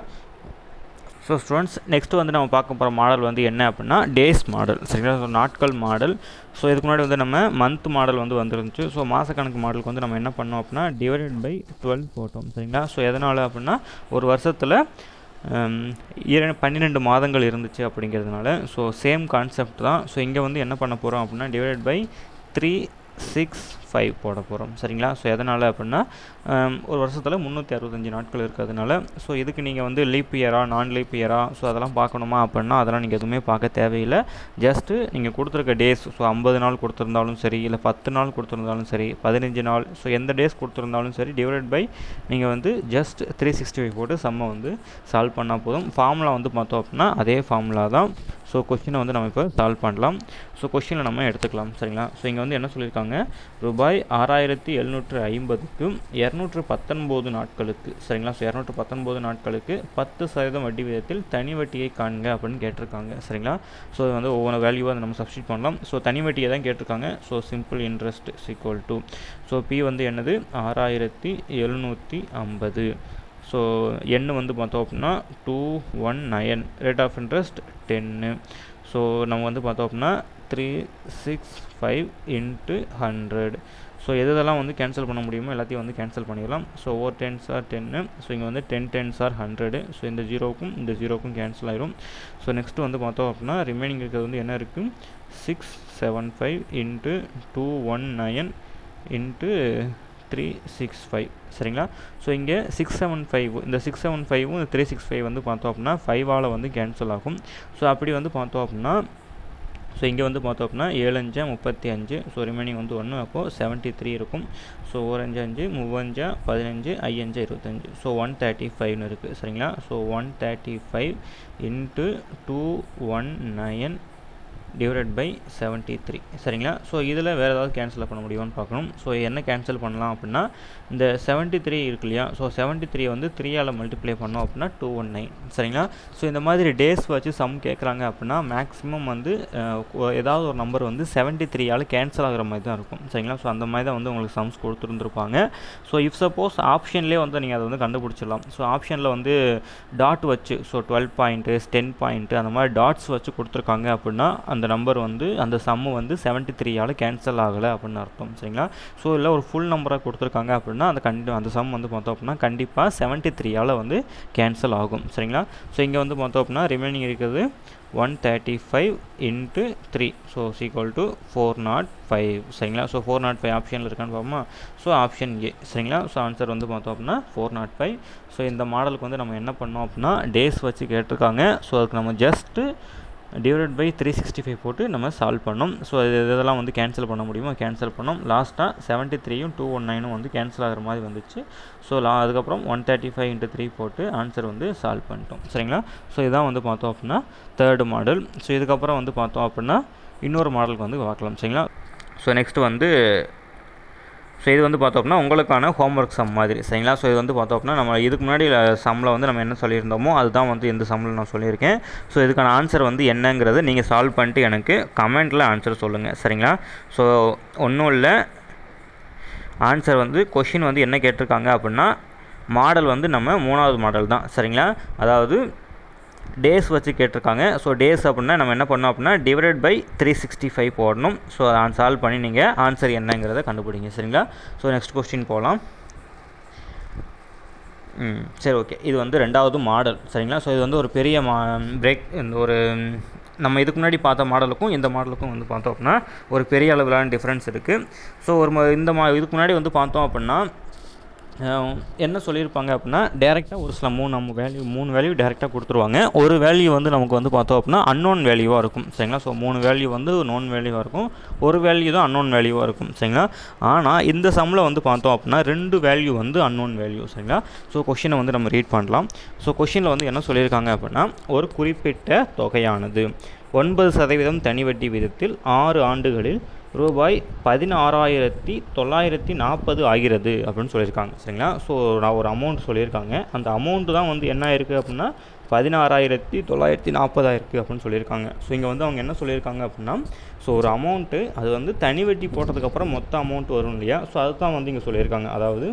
ஸோ ஸ்டூடெண்ட்ஸ் நெக்ஸ்ட்டு வந்து நம்ம பார்க்க போகிற மாடல் வந்து என்ன அப்படின்னா டேஸ் மாடல் சரிங்களா. ஸோ நாட்கள் மாடல். ஸோ இதுக்கு முன்னாடி வந்து நம்ம மந்த் மாடல் வந்து வந்துருந்துச்சு. ஸோ மாதக்கணக்கு மாடலுக்கு வந்து நம்ம என்ன பண்ணோம் அப்படின்னா டிவைடட் பை 12 போட்டோம் சரிங்களா. ஸோ எதனால் அப்படின்னா ஒரு வருஷத்தில் 12 மாதங்கள் இருந்துச்சு அப்படிங்கிறதுனால. ஸோ சேம் கான்செப்ட் தான். ஸோ இங்கே வந்து என்ன பண்ண போகிறோம் அப்படின்னா டிவைடட் பை 365 போட போகிறோம் சரிங்களா. ஸோ எதனால் அப்படின்னா ஒரு வருஷத்தில் 365 நாட்கள் இருக்கிறதுனால. ஸோ இதுக்கு நீங்கள் வந்து லீப் இயரா நான் லீப் இயரா ஸோ அதெல்லாம் பார்க்கணுமா அப்படின்னா அதெல்லாம் நீங்கள் எதுவுமே பார்க்க தேவையில்லை. ஜஸ்ட்டு நீங்கள் கொடுத்துருக்க டேஸ் ஸோ 50 நாள் கொடுத்துருந்தாலும் சரி இல்லை 10 நாள் கொடுத்துருந்தாலும் சரி 15 நாள் ஸோ எந்த டேஸ் கொடுத்துருந்தாலும் சரி டிவைட் பை நீங்கள் வந்து ஜஸ்ட் 365 போட்டு சம்மை வந்து சால்வ் பண்ணால் போதும். ஃபார்முலா வந்து பார்த்தோம் அப்படின்னா அதே ஃபார்முலா தான். ஸோ கொஸ்டினை வந்து நம்ம இப்போ சால்வ் பண்ணலாம். ஸோ கொஸ்டினை நம்ம எடுத்துக்கலாம் சரிங்களா. ஸோ இங்கே வந்து என்ன சொல்லியிருக்காங்க ரூபாய் 6750க்கு 219 நாட்களுக்கு சரிங்களா. ஸோ 219 நாட்களுக்கு 10% வட்டி விதத்தில் தனி வட்டியை காண்க அப்படின்னு கேட்டிருக்காங்க சரிங்களா. ஸோ வந்து ஒவ்வொரு வேல்யூவாக நம்ம சப்ஸ்டிட் பண்ணலாம். ஸோ தனி வட்டியை தான் கேட்டிருக்காங்க. So simple interest equal to so P வந்து என்னது 6750. ஸோ எண்ணு வந்து பார்த்தோம் அப்படின்னா 219. Rate of interest 10. ஸோ நம்ம வந்து பார்த்தோம் அப்படின்னா 365 × 100. ஸோ எதெல்லாம் வந்து கேன்சல் பண்ண முடியுமோ எல்லாத்தையும் வந்து கேன்சல் பண்ணிடலாம். So over 10s are 10. So இங்கே வந்து 10 10s are 100. ஸோ இந்த ஜீரோக்கும் இந்த ஜீரோக்கும் கேன்சல் ஆயிரும். ஸோ நெக்ஸ்ட்டு வந்து பார்த்தோம் அப்படின்னா ரிமைனிங் இருக்கிறது வந்து என்ன இருக்குது 675 × 219 × 365 சரிங்களா. ஸோ இங்கே 675 இந்த 675 இந்த 365 வந்து பார்த்தோம் அப்படின்னா 5ஆல் வந்து கேன்சல் ஆகும். ஸோ அப்படி வந்து பார்த்தோம் அப்படின்னா ஸோ இங்கே வந்து பார்த்தோம் அப்படின்னா 7 5 35. ஸோ ரிமைனிங் வந்து 1 அப்போது 73 இருக்கும். ஸோ 1 5 5 3 5 15 5 5 25. ஸோ 135 இருக்குது சரிங்களா. ஸோ 135 × 219 டிவைடட் பை 73 சரிங்களா. ஸோ இதில் வேறு ஏதாவது கேன்சல் பண்ண முடியுமான்னு பார்க்கணும். ஸோ என்ன கேன்சல் பண்ணலாம் அப்படின்னா இந்த 73 இருக்கு இல்லையா. ஸோ 73 வந்து 3ஆல் மல்டிப்ளை பண்ணோம் அப்படின்னா 219 சரிங்களா. ஸோ இந்த மாதிரி டேஸ் வச்சு சம் கேட்குறாங்க அப்படின்னா மேக்ஸிமம் வந்து ஏதாவது ஒரு நம்பர் வந்து 73ஆல் கேன்சல் ஆகிற மாதிரி தான் இருக்கும் சரிங்களா. ஸோ அந்த மாதிரி தான் வந்து உங்களுக்கு சம்ஸ் கொடுத்துருந்துருப்பாங்க. ஸோ இஃப் சப்போஸ் ஆப்ஷன்லேயே வந்து நீங்கள் அதை வந்து கண்டுபிடிச்சிடலாம். ஸோ ஆப்ஷனில் வந்து டாட் வச்சு ஸோ 12 பாயிண்ட்டு 10 பாயிண்ட்டு அந்த மாதிரி டாட்ஸ் வச்சு கொடுத்துருக்காங்க அப்படின்னா அந்த நம்பர் வந்து அந்த சம்மு வந்து 73ஆல் கேன்சல் ஆகலை அப்படின்னு அர்த்தம் சரிங்களா. ஸோ இல்லை ஒரு ஃபுல் நம்பராக கொடுத்துருக்காங்க அப்படின்னா அந்த சம் வந்து பார்த்தோம் அப்படின்னா கண்டிப்பாக 73ஆல் வந்து கேன்சல் ஆகும் சரிங்களா. ஸோ இங்கே வந்து பார்த்தோம் அப்படின்னா ரிமைனிங் இருக்கிறது 135 × 3. ஸோ ஈக்குவல் டு 405 சரிங்களா. ஸோ 405 ஆப்ஷனில் இருக்கான்னு பார்ப்போமா. ஸோ ஆப்ஷன் ஏ சரிங்களா. ஸோ ஆன்சர் வந்து பார்த்தோம் அப்படின்னா 405. ஸோ இந்த மாடலுக்கு வந்து நம்ம என்ன பண்ணோம் அப்படின்னா டேஸ் வச்சு கேட்டிருக்காங்க. ஸோ அதுக்கு நம்ம ஜஸ்ட்டு டிவைட் பை 365 போட்டு நம்ம சால்வ் பண்ணோம். ஸோ இதெல்லாம் வந்து கேன்சல் பண்ண முடியுமோ கேன்சல் பண்ணோம். லாஸ்ட்டாக 73யும் 219 வந்து கேன்சல் ஆகிற மாதிரி வந்துச்சு. ஸோ அதுக்கப்புறம் 135 × 3 போட்டு ஆன்சர் வந்து சால்வ் பண்ணிட்டோம் சரிங்களா. ஸோ இதான் வந்து பார்த்தோம் அப்படின்னா தேர்டு மாடல். ஸோ இதுக்கப்புறம் வந்து பார்த்தோம் அப்படின்னா இன்னொரு மாடலுக்கு வந்து பார்க்கலாம் சரிங்களா. ஸோ நெக்ஸ்ட்டு வந்து ஸோ இது வந்து பார்த்தோம் அப்படின்னா உங்களுக்கான ஹோம்ஒர்க் சம் மாதிரி சரிங்களா. ஸோ இது வந்து பார்த்தோம் அப்படின்னா நம்ம இதுக்கு முன்னாடி சம்மில் வந்து நம்ம என்ன சொல்லியிருந்தோமோ அதுதான் வந்து இந்த சம்மில் நான் சொல்லியிருக்கேன். ஸோ இதுக்கான ஆன்சர் வந்து என்னங்கிறது நீங்கள் சால்வ் பண்ணிட்டு எனக்கு கமெண்ட்டில் ஆன்சர் சொல்லுங்கள் சரிங்களா. ஸோ ஒன்றும் இல்லை, ஆன்சர் வந்து கொஷின் வந்து என்ன கேட்டிருக்காங்க அப்படின்னா மாடல் வந்து நம்ம 3வது மாடல் தான் சரிங்களா. அதாவது டேஸ் வச்சு கேட்டிருக்காங்க. ஸோ டேஸ் அப்படின்னா நம்ம என்ன பண்ணோம் அப்படின்னா டிவைடட் பை 365 போடணும். ஸோ அதை சால்வ் பண்ணி நீங்கள் ஆன்சர் என்னங்கிறத கண்டுபிடிங்க சரிங்களா. ஸோ நெக்ஸ்ட் கொஸ்டின் போகலாம். சரி ஓகே, இது வந்து 2வது மாடல் சரிங்களா. ஸோ இது வந்து ஒரு பெரிய பிரேக். இந்த ஒரு நம்ம இதுக்கு முன்னாடி பார்த்த மாடலுக்கும் இந்த மாடலுக்கும் வந்து பார்த்தோம் அப்படின்னா ஒரு பெரிய அளவிலான டிஃப்ரென்ஸ் இருக்குது. ஸோ இதுக்கு முன்னாடி வந்து பார்த்தோம் அப்படின்னா என்ன சொல்லியிருப்பாங்க அப்படின்னா டேரெக்டாக ஒரு சில மூணு வேல்யூ டேரெக்டாக கொடுத்துருவாங்க. ஒரு வேல்யூ வந்து நமக்கு வந்து பார்த்தோம் அப்படின்னா அன்னோன் வேல்யூவாக இருக்கும். சரிங்களா? ஸோ 3 வேல்யூ வந்து நோன் வேல்யூவாக இருக்கும், ஒரு வேல்யூ தான் அன்னோன் வேல்யூவாக இருக்கும். சரிங்களா? ஆனால் இந்த சம்மில் வந்து பார்த்தோம் அப்படின்னா 2 வேல்யூ வந்து அன்னோன் வேல்யூ. சரிங்களா? ஸோ கொஷினை வந்து நம்ம ரீட் பண்ணலாம். ஸோ கொஷினில் வந்து என்ன சொல்லியிருக்காங்க அப்படின்னா ஒரு குறிப்பிட்ட தொகையானது 9% தனி வட்டி விதத்தில் 6 ஆண்டுகளில் ரூபாய் 16,940 ஆகிறது அப்படின்னு சொல்லியிருக்காங்க. சரிங்களா? ஸோ நான் ஒரு அமௌண்ட் சொல்லியிருக்காங்க, அந்த அமௌண்ட்டு தான் வந்து என்ன இருக்குது அப்படின்னா 16,940 இருக்குது அப்படின்னு சொல்லியிருக்காங்க. ஸோ இங்கே வந்து அவங்க என்ன சொல்லியிருக்காங்க அப்படின்னா ஸோ ஒரு அமௌண்ட்டு அது வந்து தனி வட்டி போட்டதுக்கப்புறம் மொத்த அமௌண்ட் வரும் இல்லையா, ஸோ அதுதான் வந்து இங்கே சொல்லியிருக்காங்க. அதாவது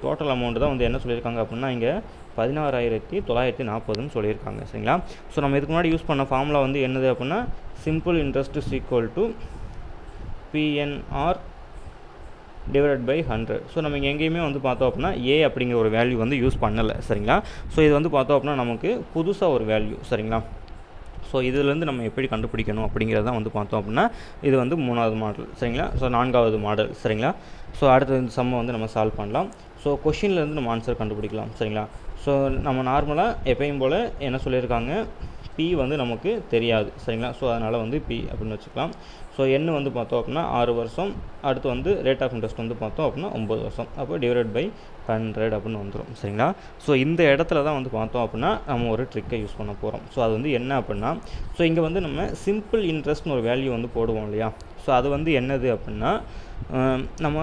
டோட்டல் அமௌண்ட்டு தான் வந்து என்ன சொல்லியிருக்காங்க அப்படின்னா இங்கே 16,940ன்னு சொல்லியிருக்காங்க. சரிங்களா? ஸோ நம்ம இதுக்கு முன்னாடி யூஸ் பண்ண ஃபார்முலா வந்து என்னது அப்படின்னா simple interest is equal to PNR divided by 100. So நம்ம இங்கே எங்கேயுமே வந்து பார்த்தோம் அப்படின்னா அப்படிங்கிற ஒரு வேல்யூ வந்து யூஸ் பண்ணலை. சரிங்களா? ஸோ இது வந்து பார்த்தோம் அப்படின்னா நமக்கு புதுசாக ஒரு வேல்யூ. சரிங்களா? ஸோ இதிலேருந்து நம்ம எப்படி கண்டுபிடிக்கணும் அப்படிங்கிறத வந்து பார்த்தோம் அப்படின்னா இது வந்து 3வது மாடல். சரிங்களா? ஸோ 4வது மாடல். சரிங்களா? ஸோ அடுத்த இந்த சம்மை வந்து நம்ம சால்வ் பண்ணலாம். ஸோ கொஷின்லேருந்து நம்ம ஆன்சர் கண்டுபிடிக்கலாம். சரிங்களா? ஸோ நம்ம நார்மலாக எப்பயும் போல் என்ன சொல்லியிருக்காங்க, P வந்து நமக்கு தெரியாது. சரிங்களா? ஸோ அதனால் வந்து P அப்படின்னு வச்சுக்கலாம். ஸோ N வந்து பார்த்தோம் அப்படின்னா 6 வருஷம், அடுத்து வந்து ரேட் ஆஃப் இன்ட்ரெஸ்ட் வந்து பார்த்தோம் அப்படின்னா 9 வருஷம், அப்போ டிவைடட் பை 100 அப்படின்னு வந்துடும். சரிங்களா? ஸோ இந்த இடத்துல தான் வந்து பார்த்தோம் அப்படின்னா நம்ம ஒரு ட்ரிக்கை யூஸ் பண்ண போகிறோம். ஸோ அது வந்து என்ன அப்படின்னா ஸோ இங்கே வந்து நம்ம சிம்பிள் இன்ட்ரெஸ்ட்னு ஒரு வேல்யூ வந்து போடுவோம் இல்லையா, ஸோ அது வந்து என்னது அப்படின்னா நம்ம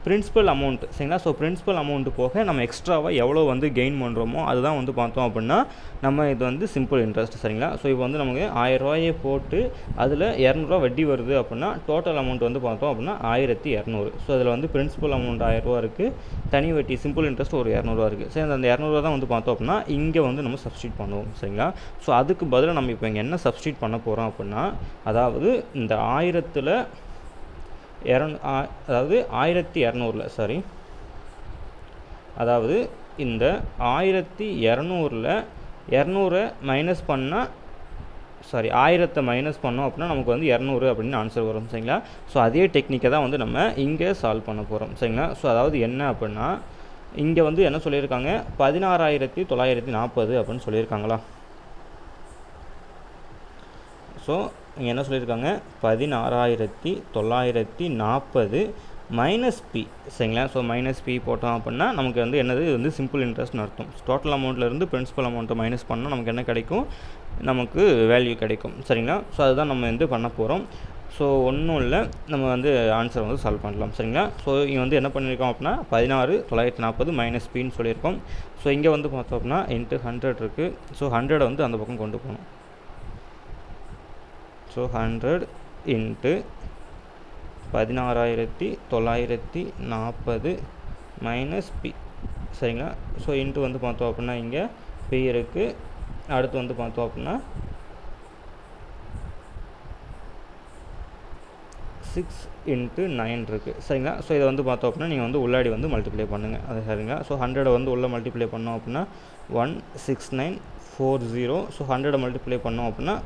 பிரின்சிபல் அமௌண்ட்டு. சரிங்களா? ஸோ பிரின்சிபல் அமௌண்ட்டு போக நம்ம எக்ஸ்ட்ராவாக எவ்வளோ வந்து கெயின் பண்ணுறோமோ அதுதான் வந்து பார்த்தோம் அப்படின்னா நம்ம இது வந்து சிம்பிள் இன்ட்ரெஸ்ட். சரிங்களா? ஸோ இப்போ வந்து நமக்கு 1000 ரூபாயை போட்டு அதில் 200 வட்டி வருது அப்படின்னா டோட்டல் அமௌண்ட் வந்து பார்த்தோம் அப்படின்னா 1200. ஸோ அதில் வந்து பிரின்சிபல் அமௌண்ட் 1000 ரூபா இருக்குது, தனி வட்டி சிம்பிள் இன்ட்ரெஸ்ட் ஒரு 200 இருக்குது. சரி, அந்த 200 தான் வந்து பார்த்தோம் அப்படின்னா இங்கே வந்து நம்ம சப்ஸ்டியூட் பண்ணுவோம். சரிங்களா? ஸோ அதுக்கு பதிலாக நம்ம இப்போ இங்கே என்ன சப்ஸ்டியூட் பண்ண போகிறோம் அப்படின்னா அதாவது இந்த 1000ல் அதாவது 1200ல் சாரி அதாவது இந்த 1200ல் 200 மைனஸ் பண்ணால் சாரி 1000 மைனஸ் பண்ணோம் அப்படின்னா நமக்கு வந்து 200 அப்படின்னு ஆன்சர் வரும். சரிங்களா? ஸோ அதே டெக்னிக்கை தான் வந்து நம்ம இங்கே சால்வ் பண்ண போகிறோம். சரிங்களா? ஸோ அதாவது என்ன அப்படின்னா இங்கே வந்து என்ன சொல்லியிருக்காங்க 16,940 அப்படின்னு சொல்லியிருக்காங்களா. ஸோ இங்கே என்ன சொல்லியிருக்காங்க 16,940 மைனஸ் P. சரிங்களா? ஸோ மைனஸ் P போட்டோம் அப்படின்னா நமக்கு வந்து என்னது இது வந்து சிம்பிள் இன்ட்ரெஸ்ட்னு அர்த்தம். டோட்டல் அமௌண்ட்லேருந்து பிரின்சிபல் அமௌண்ட்டை மைனஸ் பண்ணால் நமக்கு என்ன கிடைக்கும், நமக்கு வேல்யூ கிடைக்கும். சரிங்களா? ஸோ அதுதான் நம்ம வந்து பண்ண போகிறோம். ஸோ ஒன்றும் இல்லை, நம்ம வந்து ஆன்சர் வந்து சால்வ் பண்ணலாம். சரிங்களா? ஸோ இங்கே வந்து என்ன பண்ணியிருக்கோம் அப்படின்னா 16,940 மைனஸ் Pன்னு சொல்லியிருக்கோம். ஸோ இங்கே வந்து பார்த்தோம் அப்படின்னா இன்ட்டு 100 இருக்குது. ஸோ 100 வந்து அந்த பக்கம் கொண்டு போகணும். So 100 into 16,940 minus P. சரிங்களா? ஸோ இன்ட்டு வந்து பார்த்தோம் அப்படின்னா இங்கே P இருக்குது, அடுத்து வந்து பார்த்தோம் அப்படின்னா 6 இன்ட்டு 9 இருக்குது. சரிங்களா? ஸோ இதை வந்து பார்த்தோம் அப்படின்னா நீங்கள் வந்து உள்ளாடி வந்து மல்டிப்ளை பண்ணுங்கள். அது சரிங்களா? ஸோ 100 வந்து உள்ளே மல்டிப்ளை பண்ணோம் அப்படின்னா 16940. ஸோ 100 மல்டிப்ளை பண்ணோம் அப்படின்னா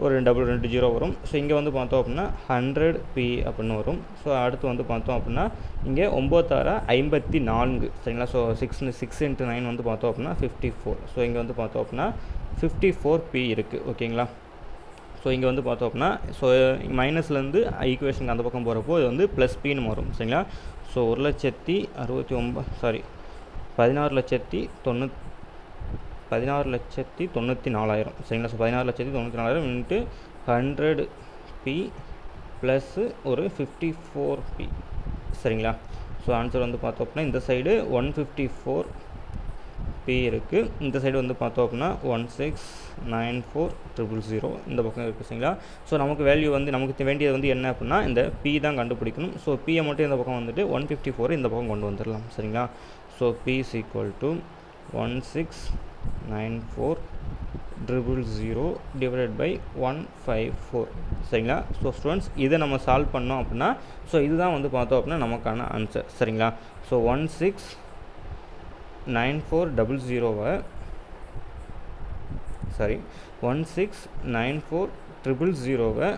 ஒரு 2 ஜீரோ வரும். ஸோ இங்கே வந்து பார்த்தோம் அப்படின்னா 100P அப்படின்னு வரும். ஸோ அடுத்து வந்து பார்த்தோம் அப்படின்னா இங்கே 9,654. சரிங்களா? ஸோ 6 இன்ட்டு 9 வந்து பார்த்தோம் அப்படின்னா 54. ஸோ இங்கே வந்து பார்த்தோம் அப்படின்னா 54P இருக்குது. ஓகேங்களா? ஸோ இங்கே வந்து பார்த்தோம் அப்படின்னா ஸோ மைனஸ்லேருந்து ஈக்குவேஷனுக்கு அந்த பக்கம் போகிறப்போ இது வந்து ப்ளஸ் Pன்னு வரும். சரிங்களா? ஸோ 16,94,000. சரிங்களா? ஸோ 16,94,000 இன்ட்டு 100P ப்ளஸ் ஒரு 54P. சரிங்களா? ஸோ ஆன்சர் வந்து பார்த்தோம் அப்படின்னா இந்த சைடு 154P இருக்குது, இந்த சைடு வந்து பார்த்தோம் அப்படின்னா 1694,000 இந்த பக்கம் இருக்குது. சரிங்களா? ஸோ நமக்கு வேல்யூ வந்து நமக்கு வேண்டியது வந்து என்ன அப்படின்னா இந்த P தான் கண்டுபிடிக்கணும். ஸோ Pயை மட்டும் இந்த பக்கம் வந்துட்டு 154 இந்த பக்கம் கொண்டு வந்துடலாம். சரிங்களா? So P is equal to 1694,000 divided by 154. சரிங்களா? ஸோ ஸ்டூடெண்ட்ஸ் இதை நம்ம சால்வ் பண்ணோம் அப்படின்னா ஸோ இதுதான் வந்து பார்த்தோம் அப்படின்னா நமக்கான ஆன்சர். சரிங்களா? ஸோ 1694,000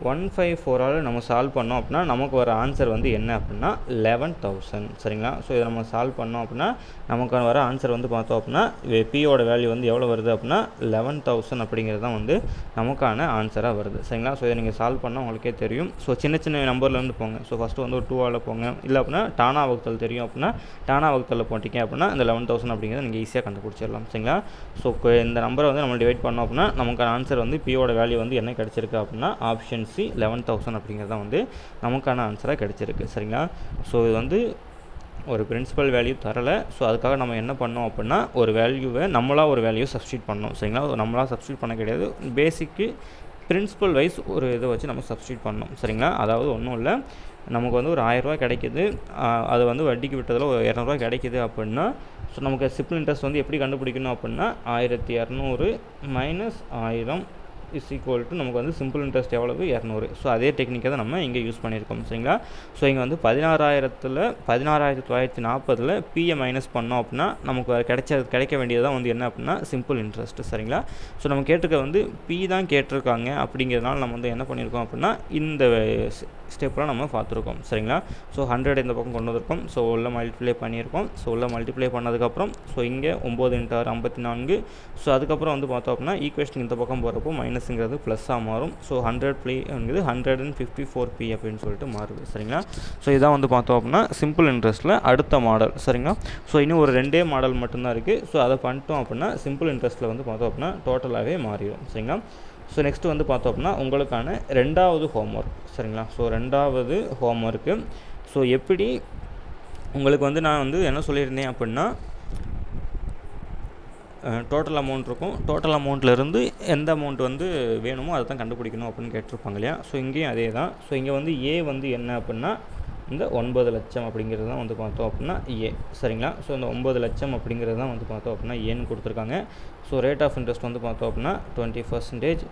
154ஆல் நம்ம சால்வ் பண்ணோம் அப்படின்னா நமக்கு வர ஆன்சர் வந்து என்ன அப்படின்னா 11,000 சரிங்களா. ஸோ இதை நம்ம சால்வ் பண்ணோம் அப்படின்னா நமக்கு வர ஆன்சர் வந்து பார்த்தோம் அப்படின்னா பியோட வேல்யூ வந்து எவ்வளோ வருது அப்படின்னா 11,000 அப்படிங்கிறது தான் வந்து நமக்கான ஆன்சராக வருது சரிங்களா. ஸோ இதை நீங்கள் சால்வ் பண்ணால் உங்களுக்கே தெரியும். ஸோ சின்ன சின்ன நம்பர்லேருந்து போங்க. ஸோ ஃபஸ்ட்டு வந்து ஒரு 2ஆல் போங்க, இல்லை அப்படின்னா டானா வகுத்தல் தெரியும் அப்படின்னா டானா வகுத்தலில் போட்டிங்க அப்படின்னா இந்த 11,000 அப்படிங்கிறத நீங்கள் ஈஸியாக கண்டுபிடிச்சிடலாம் சரிங்களா. ஸோ இந்த நம்பரை வந்து நம்ம டிவைட் பண்ணோம் அப்படின்னா நமக்கான ஆன்சர் வந்து பியோட வேல்யூ வந்து என்ன கிடச்சிருக்கு அப்படின்னா ஆப்ஷன் சி 11,000 அப்படிங்கிறது தான் வந்து நமக்கான ஆன்சராக கிடச்சிருக்கு சரிங்களா. ஸோ இது வந்து ஒரு பிரின்சிபல் வேல்யூ தரலை. ஸோ அதுக்காக நம்ம என்ன பண்ணோம் அப்படின்னா ஒரு வேல்யூவை நம்மளாக ஒரு வேல்யூ சப்ஸ்டியூட் பண்ணோம் சரிங்களா. நம்மளாக சப்ஸ்டியூட் பண்ண கிடையாது, பேசிக்கு பிரின்சிபல் வைஸ் ஒரு இதை வச்சு நம்ம சப்ஸ்டியூட் பண்ணோம் சரிங்களா. அதாவது ஒன்றும் இல்லை, நமக்கு வந்து ஒரு 1000 ரூபா கிடைக்கிது, அது வந்து வட்டிக்கு விட்டதில் ஒரு 200 கிடைக்கிது அப்படின்னா ஸோ நமக்கு சிம்பிள் இன்ட்ரெஸ்ட் வந்து எப்படி கண்டுபிடிக்கணும் அப்படின்னா 1200 மைனஸ் 1000 இஸ் ஈக்குவல் டு நமக்கு வந்து சிம்பிள் இன்ட்ரெஸ்ட் எவ்வளவு 200. ஸோ அதே டெக்னிக்கை தான் நம்ம இங்கே யூஸ் பண்ணியிருக்கோம் சரிங்களா. ஸோ இங்கே வந்து 16,940 பியை மைனஸ் பண்ணோம் அப்படின்னா நமக்கு கிடைக்க வேண்டியதான் வந்து என்ன அப்படின்னா சிம்பிள் இன்ட்ரெஸ்ட் சரிங்களா. ஸோ நம்ம கேட்டிருக்க வந்து பி தான் கேட்டிருக்காங்க அப்படிங்கிறதுனால நம்ம வந்து என்ன பண்ணியிருக்கோம் அப்படின்னா இந்த ஸ்டெப்லாம் நம்ம பார்த்துருக்கோம் சரிங்களா. ஸோ 100 இந்த பக்கம் கொண்டு வந்திருக்கோம். ஸோ உள்ள மல்டிப்ளை பண்ணியிருக்கோம். ஸோ உள்ள மல்டிப்ளை பண்ணதுக்கப்புறம் ஸோ இங்கே 9 × 6 54. ஸோ அதுக்கப்புறம் வந்து பார்த்தோம் அப்படின்னா ஈக்குவேஷன் இந்த பக்கம் போகிறப்போ மைனஸுங்கிறது ப்ளஸ்ஸாக மாறும். ஸோ 100 ப்ளேங்கிறது 154p அப்படின்னு சொல்லிட்டு மாறுது சரிங்களா. ஸோ இதான் வந்து பார்த்தோம் அப்படின்னா சிம்பிள் இன்ட்ரெஸ்ட்டில் அடுத்த மாடல் சரிங்களா. ஸோ இன்னும் ஒரு 2 மாடல் மட்டும்தான் இருக்குது. ஸோ அதை பண்ணிட்டோம் அப்படின்னா சிம்பிள் இன்ட்ரெஸ்ட்டில் வந்து பார்த்தோம் அப்படின்னா டோட்டலாகவே மாறிடும் சரிங்களா. ஸோ நெக்ஸ்ட்டு வந்து பார்த்தோம் அப்படின்னா உங்களுக்கான 2வது ஹோம்ஒர்க் சரிங்களா. ஸோ 2வது ஹோம்ஒர்க்கு ஸோ எப்படி உங்களுக்கு வந்து நான் வந்து என்ன சொல்லியிருந்தேன் அப்படின்னா டோட்டல் அமௌண்ட் இருக்கும், டோட்டல் அமௌண்ட்லேருந்து எந்த அமௌண்ட் வந்து வேணுமோ அதை தான் கண்டுபிடிக்கணும் அப்படின்னு கேட்டிருப்பாங்க இல்லையா. ஸோ இங்கேயும் அதே தான். ஸோ இங்கே வந்து ஏ வந்து என்ன அப்படின்னா இந்த 9 லட்சம் அப்படிங்கிறது தான் வந்து பார்த்தோம் அப்படின்னா ஏ சரிங்களா. ஸோ இந்த 9 லட்சம் அப்படிங்கிறது தான் வந்து பார்த்தோம் அப்படின்னா ஏன்னு கொடுத்துருக்காங்க. ஸோ ரேட் ஆஃப் இன்ட்ரெஸ்ட் வந்து பார்த்தோம் அப்படின்னா 20%,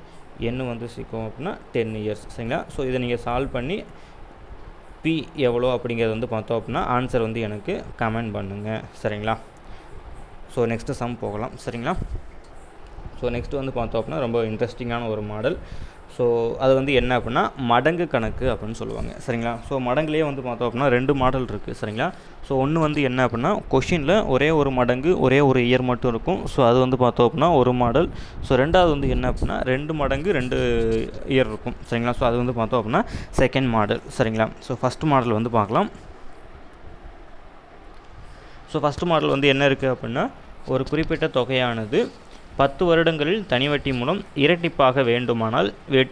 என்ன வந்து சிக்கும் அப்படின்னா 10 இயர்ஸ் சரிங்களா. ஸோ இதை நீங்கள் சால்வ் பண்ணி பி எவ்வளோ அப்படிங்கிறது வந்து பார்த்தோம் அப்படின்னா ஆன்சர் வந்து எனக்கு கமெண்ட் பண்ணுங்கள் சரிங்களா. ஸோ நெக்ஸ்ட்டு சம் போகலாம் சரிங்களா. ஸோ நெக்ஸ்ட்டு வந்து பார்த்தோம் அப்படின்னா ரொம்ப இன்ட்ரெஸ்டிங்கான ஒரு மாடல். ஸோ அது வந்து என்ன அப்படின்னா மடங்கு கணக்கு அப்படின்னு சொல்லுவாங்க சரிங்களா. ஸோ மடங்குலேயே வந்து பார்த்தோம் அப்படின்னா 2 மாடல் இருக்குது சரிங்களா. ஸோ ஒன்று வந்து என்ன அப்படின்னா கொஷினில் ஒரே ஒரு மடங்கு ஒரே ஒரு இயர் மட்டும் இருக்கும். ஸோ அது வந்து பார்த்தோம் அப்படின்னா ஒரு மாடல். ஸோ 2வது வந்து என்ன அப்படின்னா 2 மடங்கு 2 இயர் இருக்கும் சரிங்களா. ஸோ அது வந்து பார்த்தோம் அப்படின்னா செகண்ட் மாடல் சரிங்களா. ஸோ ஃபஸ்ட்டு மாடல் வந்து பார்க்கலாம். ஸோ ஃபஸ்ட்டு மாடல் வந்து என்ன இருக்குது அப்படின்னா ஒரு குறிப்பிட்ட தொகையானது 10 வருடங்களில் தனி வட்டி மூலம் இரட்டிப்பாக வேண்டுமானால்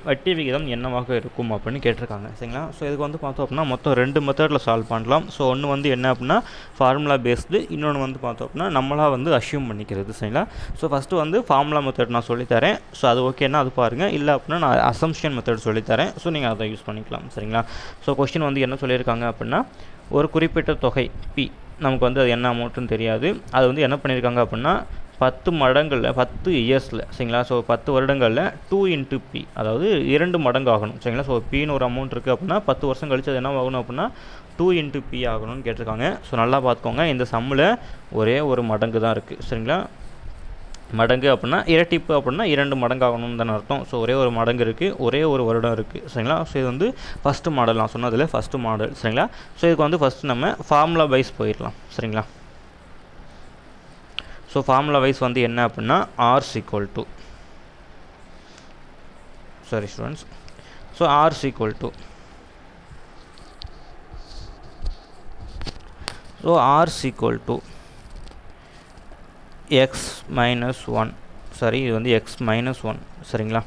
வட்டி விகிதம் என்னவாக இருக்கும் அப்படின்னு கேட்டிருக்காங்க சரிங்களா. ஸோ இதுக்கு வந்து பார்த்தோம் அப்படின்னா மொத்தம் 2 மெத்தடில் சால்வ் பண்ணலாம். ஸோ ஒன்று வந்து என்ன அப்படின்னா ஃபார்முலா பேஸ்டு, இன்னொன்று வந்து பார்த்தோம் அப்படின்னா நம்மளாக வந்து அஷ்யூம் பண்ணிக்கிறது சரிங்களா. ஸோ ஃபஸ்ட்டு வந்து ஃபார்முலா மெத்தட் நான் சொல்லித்தரேன். ஸோ அது ஓகேன்னா அது பாருங்கள், இல்லை அப்படின்னா நான் அசம்ஷன் மெத்தட் சொல்லித்தரேன். ஸோ நீங்கள் அதை யூஸ் பண்ணிக்கலாம் சரிங்களா. ஸோ கொஸ்டின் வந்து என்ன சொல்லியிருக்காங்க அப்படின்னா ஒரு குறிப்பிட்ட தொகை பி, நமக்கு வந்து அது என்ன அமௌண்ட்டுன்னு தெரியாது. அது வந்து என்ன பண்ணியிருக்காங்க அப்படின்னா 10 மடங்களில் 10 இயர்ஸில் சரிங்களா. ஸோ 10 வருடங்களில் 2 × P, அதாவது 2 மடங்கு ஆகணும் சரிங்களா. ஸோ Pன்னு ஒரு அமௌண்ட் இருக்குது அப்படின்னா 10 வருஷம் கழிச்சு அது என்ன ஆகணும் அப்படின்னா 2 × P ஆகணும்னு கேட்டிருக்காங்க. ஸோ நல்லா பார்த்துக்கோங்க, இந்த சம்மில் ஒரே ஒரு மடங்கு தான் இருக்குது சரிங்களா. மடங்கு அப்படின்னா இரட்டிப்பு அப்படின்னா 2 மடங்கு ஆகணும்னு தானே அர்த்தம். ஸோ ஒரே ஒரு மடங்கு இருக்குது, ஒரே ஒரு வருடம் இருக்குது சரிங்களா. ஸோ இது வந்து ஃபஸ்ட்டு மாடல், நான் சொன்னதில் ஃபஸ்ட்டு மாடல் சரிங்களா. ஸோ இதுக்கு வந்து ஃபஸ்ட்டு நம்ம ஃபார்முலா வைஸ் போயிடலாம் சரிங்களா. ஸோ ஃபார்முலா வைஸ் வந்து என்ன அப்படின்னா R's equal to students. So R's equal to x minus 1 சரி, இது வந்து எக்ஸ் மைனஸ் 1 சரிங்களா.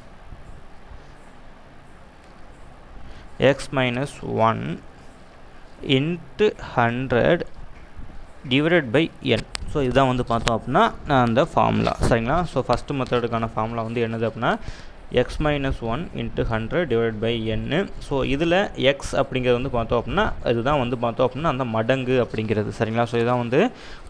X minus 1 into 100 divided by n. So இதுதான் வந்து பார்த்தோம் அப்படின்னா அந்த ஃபார்முலா சரிங்களா. ஸோ ஃபஸ்ட்டு மெத்தடுக்கான ஃபார்முலா வந்து என்னது அப்படின்னா x minus 1 into 100 divide by n. So இதில் எக்ஸ் அப்படிங்கிறது வந்து பார்த்தோம் அப்படின்னா இதுதான் வந்து பார்த்தோம் அப்படின்னா அந்த மடங்கு அப்படிங்கிறது சரிங்களா. ஸோ இதுதான் வந்து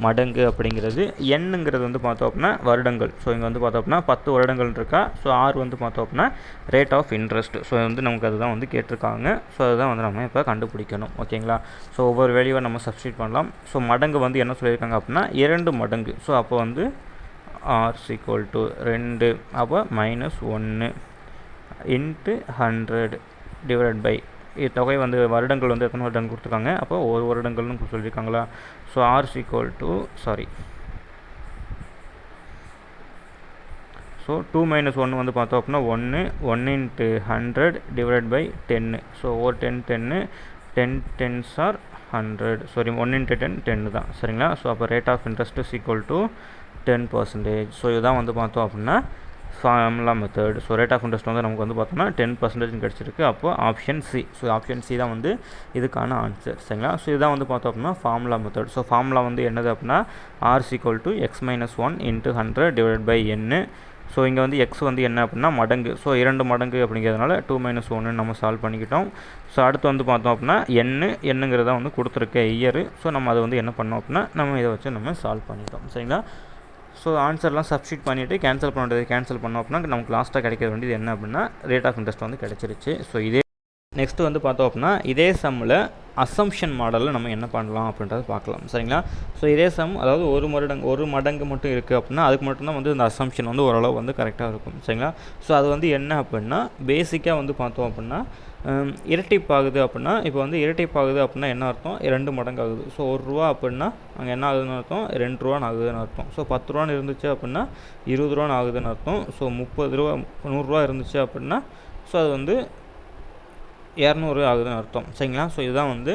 மடங்கு அப்படிங்கிறது. என்னங்கிறது வந்து பார்த்தோம் அப்படின்னா வருடங்கள். ஸோ இங்கே வந்து பார்த்தோம் அப்படின்னா 10 வருடங்கள் இருக்கா. ஸோ ஆர் வந்து பார்த்தோம் அப்படின்னா ரேட் ஆஃப் இன்ட்ரெஸ்ட். ஸோ வந்து நமக்கு அதுதான் வந்து கேட்டிருக்காங்க. ஸோ அதுதான் வந்து நம்ம இப்போ கண்டுபிடிக்கணும் ஓகேங்களா. ஸோ ஒவ்வொரு வேல்யூவை நம்ம சப்ஸ்டியூட் பண்ணலாம். ஸோ மடங்கு வந்து என்ன சொல்லியிருக்காங்க அப்படின்னா 2 மடங்கு. ஸோ அப்போ வந்து r = 2, அப்போ -1 இன்ட்டு 100 டிவைட் பை தொகை வந்து வருடங்கள் வந்து எத்தனை வருடங்கள் கொடுத்துருக்காங்க, அப்போ ஒரு வருடங்கள்னு சொல்லியிருக்காங்களா. So R equal to so 2 - 1 வந்து பார்த்தோம் அப்படின்னா 1 × 100 டிவைட் பை 10. ஸோ ஒரு 10 10s ஆர் 100. சாரி 1 × 10 10 தான் சரிங்களா. ஸோ அப்போ rate of interest is equal to 10%. So இதுதான் வந்து பார்த்தோம் அப்படின்னா formula method. So rate of interest வந்து நமக்கு வந்து பார்த்தோம்னா 10% கிடச்சிருக்கு. அப்போ option C. So option C தான் வந்து இதுக்கான ஆன்சர் சரிங்களா. ஸோ இதுதான் வந்து பார்த்தோம் அப்படின்னா ஃபார்முலா மெத்தட். ஸோ ஃபார்முலா வந்து என்னது அப்படின்னா R equal to x - 1 × 100 divide by n. So இங்கே வந்து எக்ஸ் வந்து என்ன அப்படின்னா மடங்கு. ஸோ 2 மடங்கு அப்படிங்கிறதுனால 2 - 1 நம்ம சால்வ் பண்ணிக்கிட்டோம். ஸோ அடுத்து வந்து பார்த்தோம் அப்படின்னா என்னங்கிறத வந்து கொடுத்துருக்க இயரு. ஸோ நம்ம அதை வந்து என்ன பண்ணோம் அப்படின்னா நம்ம இதை வச்சு நம்ம சால்வ் பண்ணிட்டோம் சரிங்களா. ஸோ ஆன்சர்லாம் சப்ஸ்டிட் பண்ணிவிட்டு கேன்சல் பண்ண வேண்டியது கேன்சல் பண்ணோம் அப்படின்னா நமக்கு லாஸ்ட்டாக கிடைக்க வேண்டியது என்ன அப்படின்னா ரேட் ஆஃப் இன்ட்ரெஸ்ட் வந்து கிடச்சிருச்சு. ஸோ இதே நெக்ஸ்ட்டு வந்து பார்த்தோம் அப்படின்னா இதே சம்மில் அசம்ஷன் மாடலில் நம்ம என்ன பண்ணலாம் அப்படின்றத பார்க்கலாம் சரிங்களா. ஸோ இதே சம் அதாவது ஒரு மடங்கு மட்டும் இருக்குது அப்படின்னா அதுக்கு மட்டும்தான் வந்து இந்த அசம்ஷன் வந்து ஓரளவு வந்து கரெக்டாக இருக்கும் சரிங்களா. ஸோ அது வந்து என்ன அப்படின்னா பேசிக்காக வந்து பார்த்தோம் அப்படின்னா இரட்டிப்பாகுது அப்படின்னா இப்போ வந்து இரட்டிப்பாகுது அப்படின்னா என்ன அர்த்தம், 2 மடங்கு ஆகுது. ஸோ ₹1 அப்படின்னா அங்கே என்ன ஆகுதுன்னு அர்த்தம், ₹2 ஆகுதுன்னு அர்த்தம். ஸோ ₹10 இருந்துச்சு அப்படின்னா ₹20 ஆகுதுன்னு அர்த்தம். ஸோ ₹30 100 இருந்துச்சு அப்படின்னா ஸோ அது வந்து 200 ஆகுதுன்னு அர்த்தம் சரிங்களா. ஸோ இதுதான் வந்து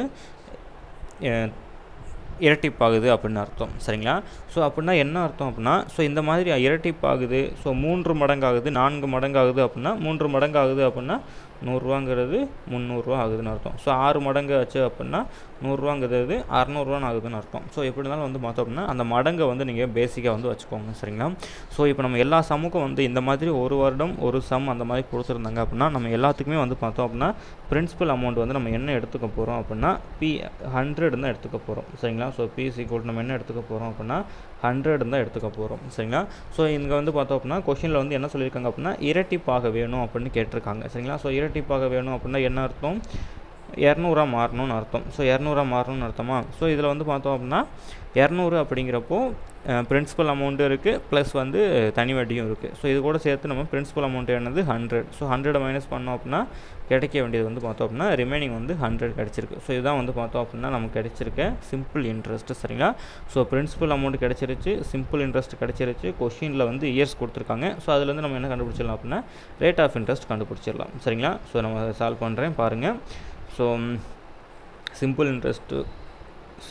இரட்டிப்பாகுது அப்படின்னு அர்த்தம் சரிங்களா. ஸோ அப்படின்னா என்ன அர்த்தம் அப்படின்னா ஸோ இந்த மாதிரி இரட்டிப்பாகுது. ஸோ 3 மடங்காகுது 4 மடங்காகுது அப்படின்னா 3 மடங்காகுது அப்படின்னா ₹100ங்கிறது ₹300 ஆகுதுன்னு அர்த்தம். ஸோ 6 மடங்கு ஆச்சு அப்படின்னா ₹100ங்கிறது ₹600 ஆகுதுன்னு அர்த்தம். ஸோ எப்படி இருந்தாலும் வந்து பார்த்தோம் அப்படின்னா அந்த மடங்கை வந்து நீங்கள் பேசிக்காக வந்து வச்சுக்கோங்க சரிங்களா. ஸோ இப்போ நம்ம எல்லா சம்முக்கும் வந்து இந்த மாதிரி ஒரு வருடம் ஒரு சம் அந்த மாதிரி கொடுத்துருந்தாங்க அப்படின்னா நம்ம எல்லாத்துக்குமே வந்து பார்த்தோம் அப்படின்னா பிரின்சிபல் அமௌண்ட் வந்து நம்ம என்ன எடுத்துக்க போகிறோம் அப்படின்னா P100 தான் எடுத்துக்க போகிறோம் சரிங்களா. ஸோ P = நம்ம என்ன எடுத்துக்க போகிறோம் அப்படின்னா 100 தான் எடுத்துக்க போகிறோம் சரிங்களா. ஸோ இங்கே வந்து பார்த்தோம் அப்படின்னா கொஷினில் வந்து என்ன சொல்லியிருக்காங்க அப்படின்னா இரட்டிப்பாக வேணும் அப்படின்னு கேட்டிருக்காங்க சரிங்களா. ஸோ இரட்டிப்பாக வேணும் அப்படின்னா என்ன அர்த்தம், 200 மாறணும்னு அர்த்தம். ஸோ 200 மாறணும்னு அர்த்தமா. ஸோ இதில் வந்து பார்த்தோம் அப்படின்னா 200 அப்படிங்கிறப்போ பிரின்சிபல் அமௌண்ட்டு இருக்குது ப்ளஸ் வந்து தனி வட்டியும் இருக்குது. ஸோ இது கூட சேர்த்து நம்ம பிரின்சிபல் அமௌண்ட் என்னது 100. ஸோ 100 மைனஸ் பண்ணோம் அப்படின்னா கிடைக்க வேண்டியது வந்து பார்த்தோம் அப்படின்னா ரிமைனிங் வந்து 100 கிடச்சிருக்கு. ஸோ இதுதான் வந்து பார்த்தோம் அப்படின்னா நமக்கு கிடைச்சிருக்க சிம்பிள் இன்ட்ரெஸ்ட் சரிங்களா. ஸோ பிரின்சிபல் அமௌண்ட் கிடச்சிருச்சு, சிம்பிள் இன்ட்ரெஸ்ட் கிடச்சிருச்சு, கொஷினில் வந்து இயர்ஸ் கொடுத்துருக்காங்க. ஸோ அதுலேருந்து நம்ம என்ன கண்டுபிடிச்சிடலாம் அப்படின்னா ரேட் ஆஃப் இன்ட்ரெஸ்ட் கண்டுபிடிச்சிடலாம் சரிங்களா. ஸோ நம்ம சால்வ் பண்ணுறேன் பாருங்கள். So simple interest =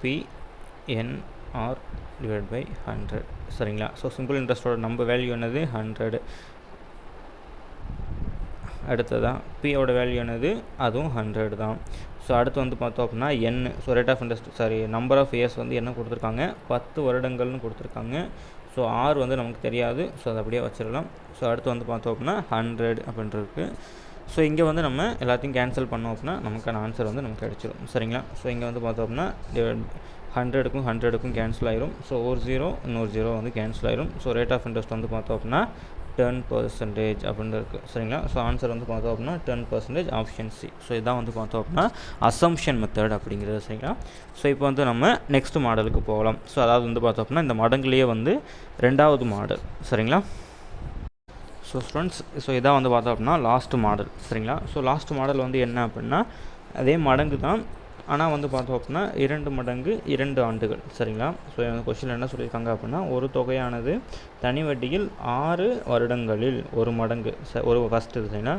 PNR divide by 100 சரிங்களா. ஸோ சிம்பிள் இன்ட்ரெஸ்ட்டோட நம்ம வேல்யூ என்னது 100. அடுத்ததான் பியோட வேல்யூ என்னது அதுவும் 100 தான். ஸோ அடுத்து வந்து பார்த்தோம் அப்படின்னா so rate of interest number of years வந்து என்ன கொடுத்துருக்காங்க 10 வருடங்கள்னு கொடுத்துருக்காங்க. ஸோ ஆர் வந்து நமக்கு தெரியாது. ஸோ அதை அப்படியே வச்சிடலாம். ஸோ அடுத்து வந்து பார்த்தோம் அப்படின்னா 100 அப்படின்றது. ஸோ இங்கே வந்து நம்ம எல்லாத்தையும் கேன்சல் பண்ணோம் அப்படின்னா நமக்கான ஆன்சர் வந்து நமக்கு கிடச்சிடும் சரிங்களா. ஸோ இங்கே வந்து பார்த்தோம் அப்படின்னா 100க்கும் கேன்சல் ஆயிரும். ஸோ ஒரு 0 இன்னொரு 0 வந்து கேன்சல் ஆயிரும். ஸோ ரேட் ஆஃப் இன்ட்ரெஸ்ட் வந்து பார்த்தோம் அப்படின்னா 10% அப்படின்னு இருக்குது சரிங்களா. ஸோ ஆன்சர் வந்து பார்த்தோம் அப்படின்னா 10% ஆப்ஷன் சி. ஸோ இதான் வந்து பார்த்தோம் அப்படின்னா அசம்ஷன் மெத்தட் அப்படிங்கிறது சரிங்களா. ஸோ இப்போ வந்து நம்ம நெக்ஸ்ட் மாடலுக்கு போகலாம். ஸோ அதாவது வந்து பார்த்தோம் அப்படின்னா இந்த மடங்குலேயே வந்து 2வது மாடல் சரிங்களா. ஸோ ஸ்டூடெண்ட்ஸ் ஸோ இதான் வந்து பார்த்தோம் அப்படின்னா லாஸ்ட் மாடல் சரிங்களா. ஸோ லாஸ்ட் மாடல் வந்து என்ன அப்படின்னா அதே மடங்கு தான், ஆனால் வந்து பார்த்தோம் அப்படின்னா 2 மடங்கு 2 ஆண்டுகள் சரிங்களா. ஸோ இந்த கொஸ்டின் என்ன சொல்லியிருக்காங்க அப்படின்னா ஒரு தொகையானது தனி வட்டியில் 6 வருடங்களில் 1 மடங்கு ஒரு ஃபஸ்ட்டு சரிங்களா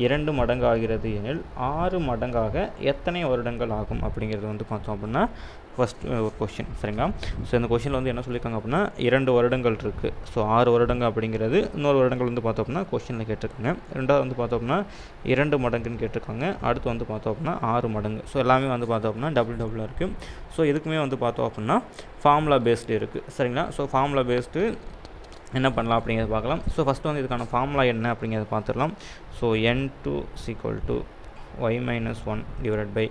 2 மடங்கு ஆகிறது எனில் 6 மடங்காக எத்தனை வருடங்கள் ஆகும் அப்படிங்கிறது வந்து பார்த்தோம் அப்படின்னா ஃபஸ்ட் ஒரு கொஷின் சரிங்களா. ஸோ இந்த கொஷினில் வந்து என்ன சொல்லியிருக்காங்க அப்படின்னா 2 வருடங்கள் இருக்குது. ஸோ 6 வருடங்கள் அப்படிங்கிறது இன்னொரு வருடங்கள் வந்து பார்த்தோம் அப்படின்னா கொஷினில் கேட்டிருக்காங்க. ரெண்டாவது வந்து பார்த்தோம் அப்படின்னா 2 மடங்குன்னு கேட்டிருக்காங்க. அடுத்து வந்து பார்த்தோம் அப்படின்னா 6 மடங்கு. ஸோ எல்லாமே வந்து பார்த்தோம் அப்படின்னா டபுள் இருக்குது. ஸோ இதுக்குமே வந்து பார்த்தோம் அப்படின்னா ஃபார்முலா பேஸ்டு இருக்குது சரிங்களா. ஸோ ஃபார்முலா பேஸ்டு என்ன பண்ணலாம் அப்படிங்கிறத பார்க்கலாம். ஸோ ஃபஸ்ட்டு வந்து இதுக்கான ஃபார்முலா என்ன அப்படிங்கிறத பார்த்துடலாம். So n2 = y - 1 divide by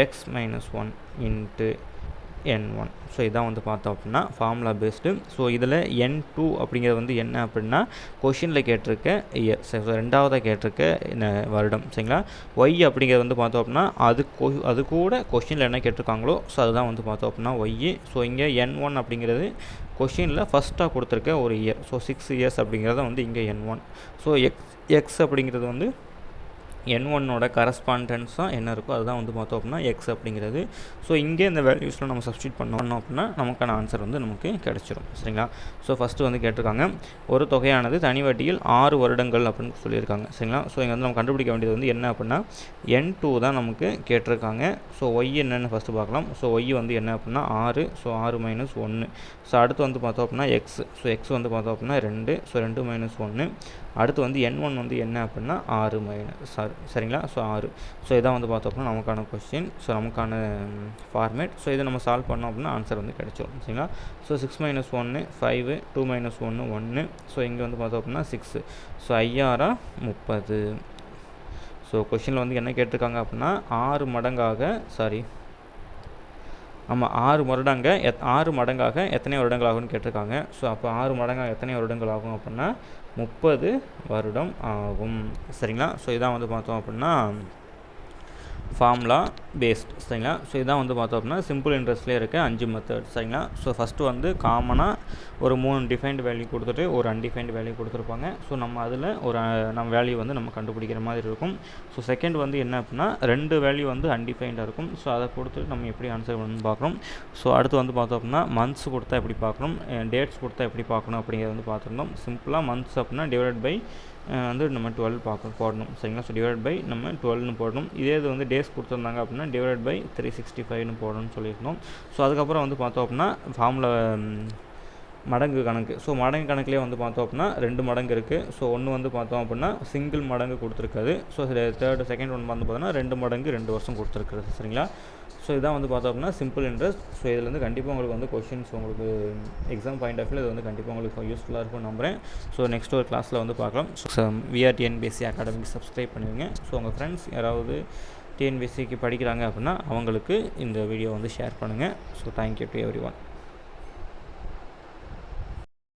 x - 1 into n1. So இதான் வந்து பார்த்தோம் அப்படின்னா ஃபார்முலா பேஸ்டு. ஸோ இதில் n2 அப்படிங்கிறது வந்து என்ன அப்படின்னா கொஷினில் கேட்டிருக்க இயர். ஸோ ரெண்டாவதாக கேட்டிருக்க வருடம் சரிங்களா. ஒய் அப்படிங்கிறது வந்து பார்த்தோம் அப்படின்னா அது கூட கொஷினில் என்ன கேட்டிருக்காங்களோ ஸோ அதுதான் வந்து பார்த்தோம் அப்படின்னா ஒய். ஸோ இங்கே n1 அப்படிங்கிறது கொஷினில் ஃபஸ்ட்டாக கொடுத்துருக்க ஒரு இயர். ஸோ 6 இயர்ஸ் அப்படிங்கிறத வந்து இங்கே n1. ஸோ எக்ஸ் அப்படிங்கிறது வந்து n1ஓட கரஸ்பாண்டன்ஸாக என்ன இருக்கோ அதுதான் வந்து பார்த்தோம் அப்படின்னா எக்ஸ் அப்படிங்கிறது. ஸோ இங்கே இந்த வேல்யூஸில் நம்ம சப்ஸ்டியூட் பண்ணோம் அப்படின்னா நமக்கான ஆன்சர் வந்து நமக்கு கிடச்சிரும். சரிங்களா? ஸோ ஃபஸ்ட்டு வந்து கேட்டிருக்காங்க ஒரு தொகையானது தனி வட்டியில் 6 வருடங்கள் அப்படின்னு சொல்லியிருக்காங்க. சரிங்களா? ஸோ இங்கே வந்து நம்ம கண்டுபிடிக்க வேண்டியது வந்து என்ன அப்படின்னா n2 தான் நமக்கு கேட்டிருக்காங்க. ஸோ ஒய் என்னென்னு ஃபஸ்ட்டு பார்க்கலாம். ஸோ ஒய் வந்து என்ன அப்படின்னா 6. ஸோ 6 - 1. ஸோ அடுத்து வந்து பார்த்தோம் அப்படின்னா எக்ஸ். ஸோ எக்ஸ் வந்து பார்த்தோம் அப்படின்னா 2. ஸோ 2 - 1. அடுத்து வந்து n1 வந்து என்ன அப்படின்னா 6 சரிங்களா? ஸோ 6. ஸோ இதான் வந்து பார்த்தோம் அப்படின்னா நமக்கான கொஸ்டின். ஸோ நமக்கான ஃபார்மேட். ஸோ இதை நம்ம சால்வ் பண்ணோம் அப்படின்னா ஆன்சர் வந்து கிடைச்சிடும். சரிங்களா? ஸோ 6 - 1 5, 2 - 1 1. ஸோ இங்கே வந்து பார்த்தோம் அப்படின்னா 6. ஸோ 5 30. ஸோ கொஸ்டினில் வந்து என்ன கேட்டிருக்காங்க அப்படின்னா 6 மடங்காக 6 மடங்காக எத்தனை வருடங்கள் ஆகும்னு கேட்டிருக்காங்க. ஸோ அப்போ 6 மடங்காக எத்தனை வருடங்கள் ஆகும் அப்படின்னா 30 வருடம் ஆகும். சரிங்களா? ஸோ இதான் வந்து பார்த்தோம் அப்படின்னா ஃபார்முலா பேஸ்ட். சரிங்களா? ஸோ இதான் வந்து பார்த்தோம் அப்படின்னா சிம்பிள் இன்ட்ரெஸ்ட்லேயே இருக்க 5 மெத்தட். சரிங்களா? ஸோ ஃபஸ்ட்டு வந்து காமனாக ஒரு 3 டிஃபைன்டு வேல்யூ கொடுத்துட்டு ஒரு அன்டிஃபைன்டு வேல்யூ கொடுத்துருப்பாங்க. ஸோ நம்ம அதில் நம்ம வேல்யூ வந்து நம்ம கண்டுபிடிக்கிற மாதிரி இருக்கும். ஸோ செகண்ட் வந்து என்ன அப்படின்னா 2 வேல்யூ வந்து அன்டிஃபைண்டாக இருக்கும். ஸோ அதை கொடுத்துட்டு நம்ம எப்படி ஆன்சர் பண்ணணும்னு பார்க்குறோம். ஸோ அடுத்து வந்து பார்த்தோம் அப்படின்னா மந்த்ஸ் கொடுத்தா எப்படி பார்க்கணும், டேட்ஸ் கொடுத்தா எப்படி பார்க்கணும் அப்படிங்கிறத வந்து பார்த்துருந்தோம். சிம்பிளாக மந்த்ஸ் அப்படின்னா டிவைட் பை வந்து நம்ம 12 போடணும். சரிங்களா? ஸோ டிவைட் பை நம்ம 12ன்னு போடணும். இதே இது வந்து டேஸ் கொடுத்துருந்தாங்க அப்படின்னா டிவைட் பை 365ன்னு போடணும்னு சொல்லியிருந்தோம். ஸோ அதுக்கப்புறம் வந்து பார்த்தோம் அப்படின்னா ஃபார்முலா மடங்கு கணக்கு. ஸோ மடங்கு கணக்குலேயே வந்து பார்த்தோம் அப்படின்னா 2 மடங்கு இருக்குது. ஸோ ஒன்று வந்து பார்த்தோம் அப்படின்னா சிங்கிள் மடங்கு கொடுத்துருக்காது. ஸோ செகண்ட் ஒன்று வந்து பார்த்தோன்னா 2 மடங்கு 2 வருஷம் கொடுத்துருக்குறது. சரிங்களா? ஸோ இதான் வந்து பார்த்தோம் அப்படின்னா சிம்பிள் இன்ட்ரெஸ்ட். ஸோ இதில் வந்து கண்டிப்பாக உங்களுக்கு வந்து கொஷின்ஸ் உங்களுக்கு எக்ஸாம் பாயிண்ட் ஆஃப் வியூ இது வந்து கண்டிப்பாக உங்களுக்கு யூஸ்ஃபுல்லாக இருக்கும்னு நம்புகிறேன். ஸோ நெக்ஸ்ட் ஒரு கிளாஸில் வந்து பார்க்கலாம். ஸோ விஆர்டிஎன்பிஎஸ்சி அகாடமிக்கு சப்ஸ்கிரைப் பண்ணுவீங்க. ஸோ உங்கள் ஃப்ரெண்ட்ஸ் யாராவது டிஎன்பிஎஸ்சிக்கு படிக்கிறாங்க அப்படின்னா அவங்களுக்கு இந்த வீடியோ வந்து ஷேர் பண்ணுங்கள். So thank you to every one.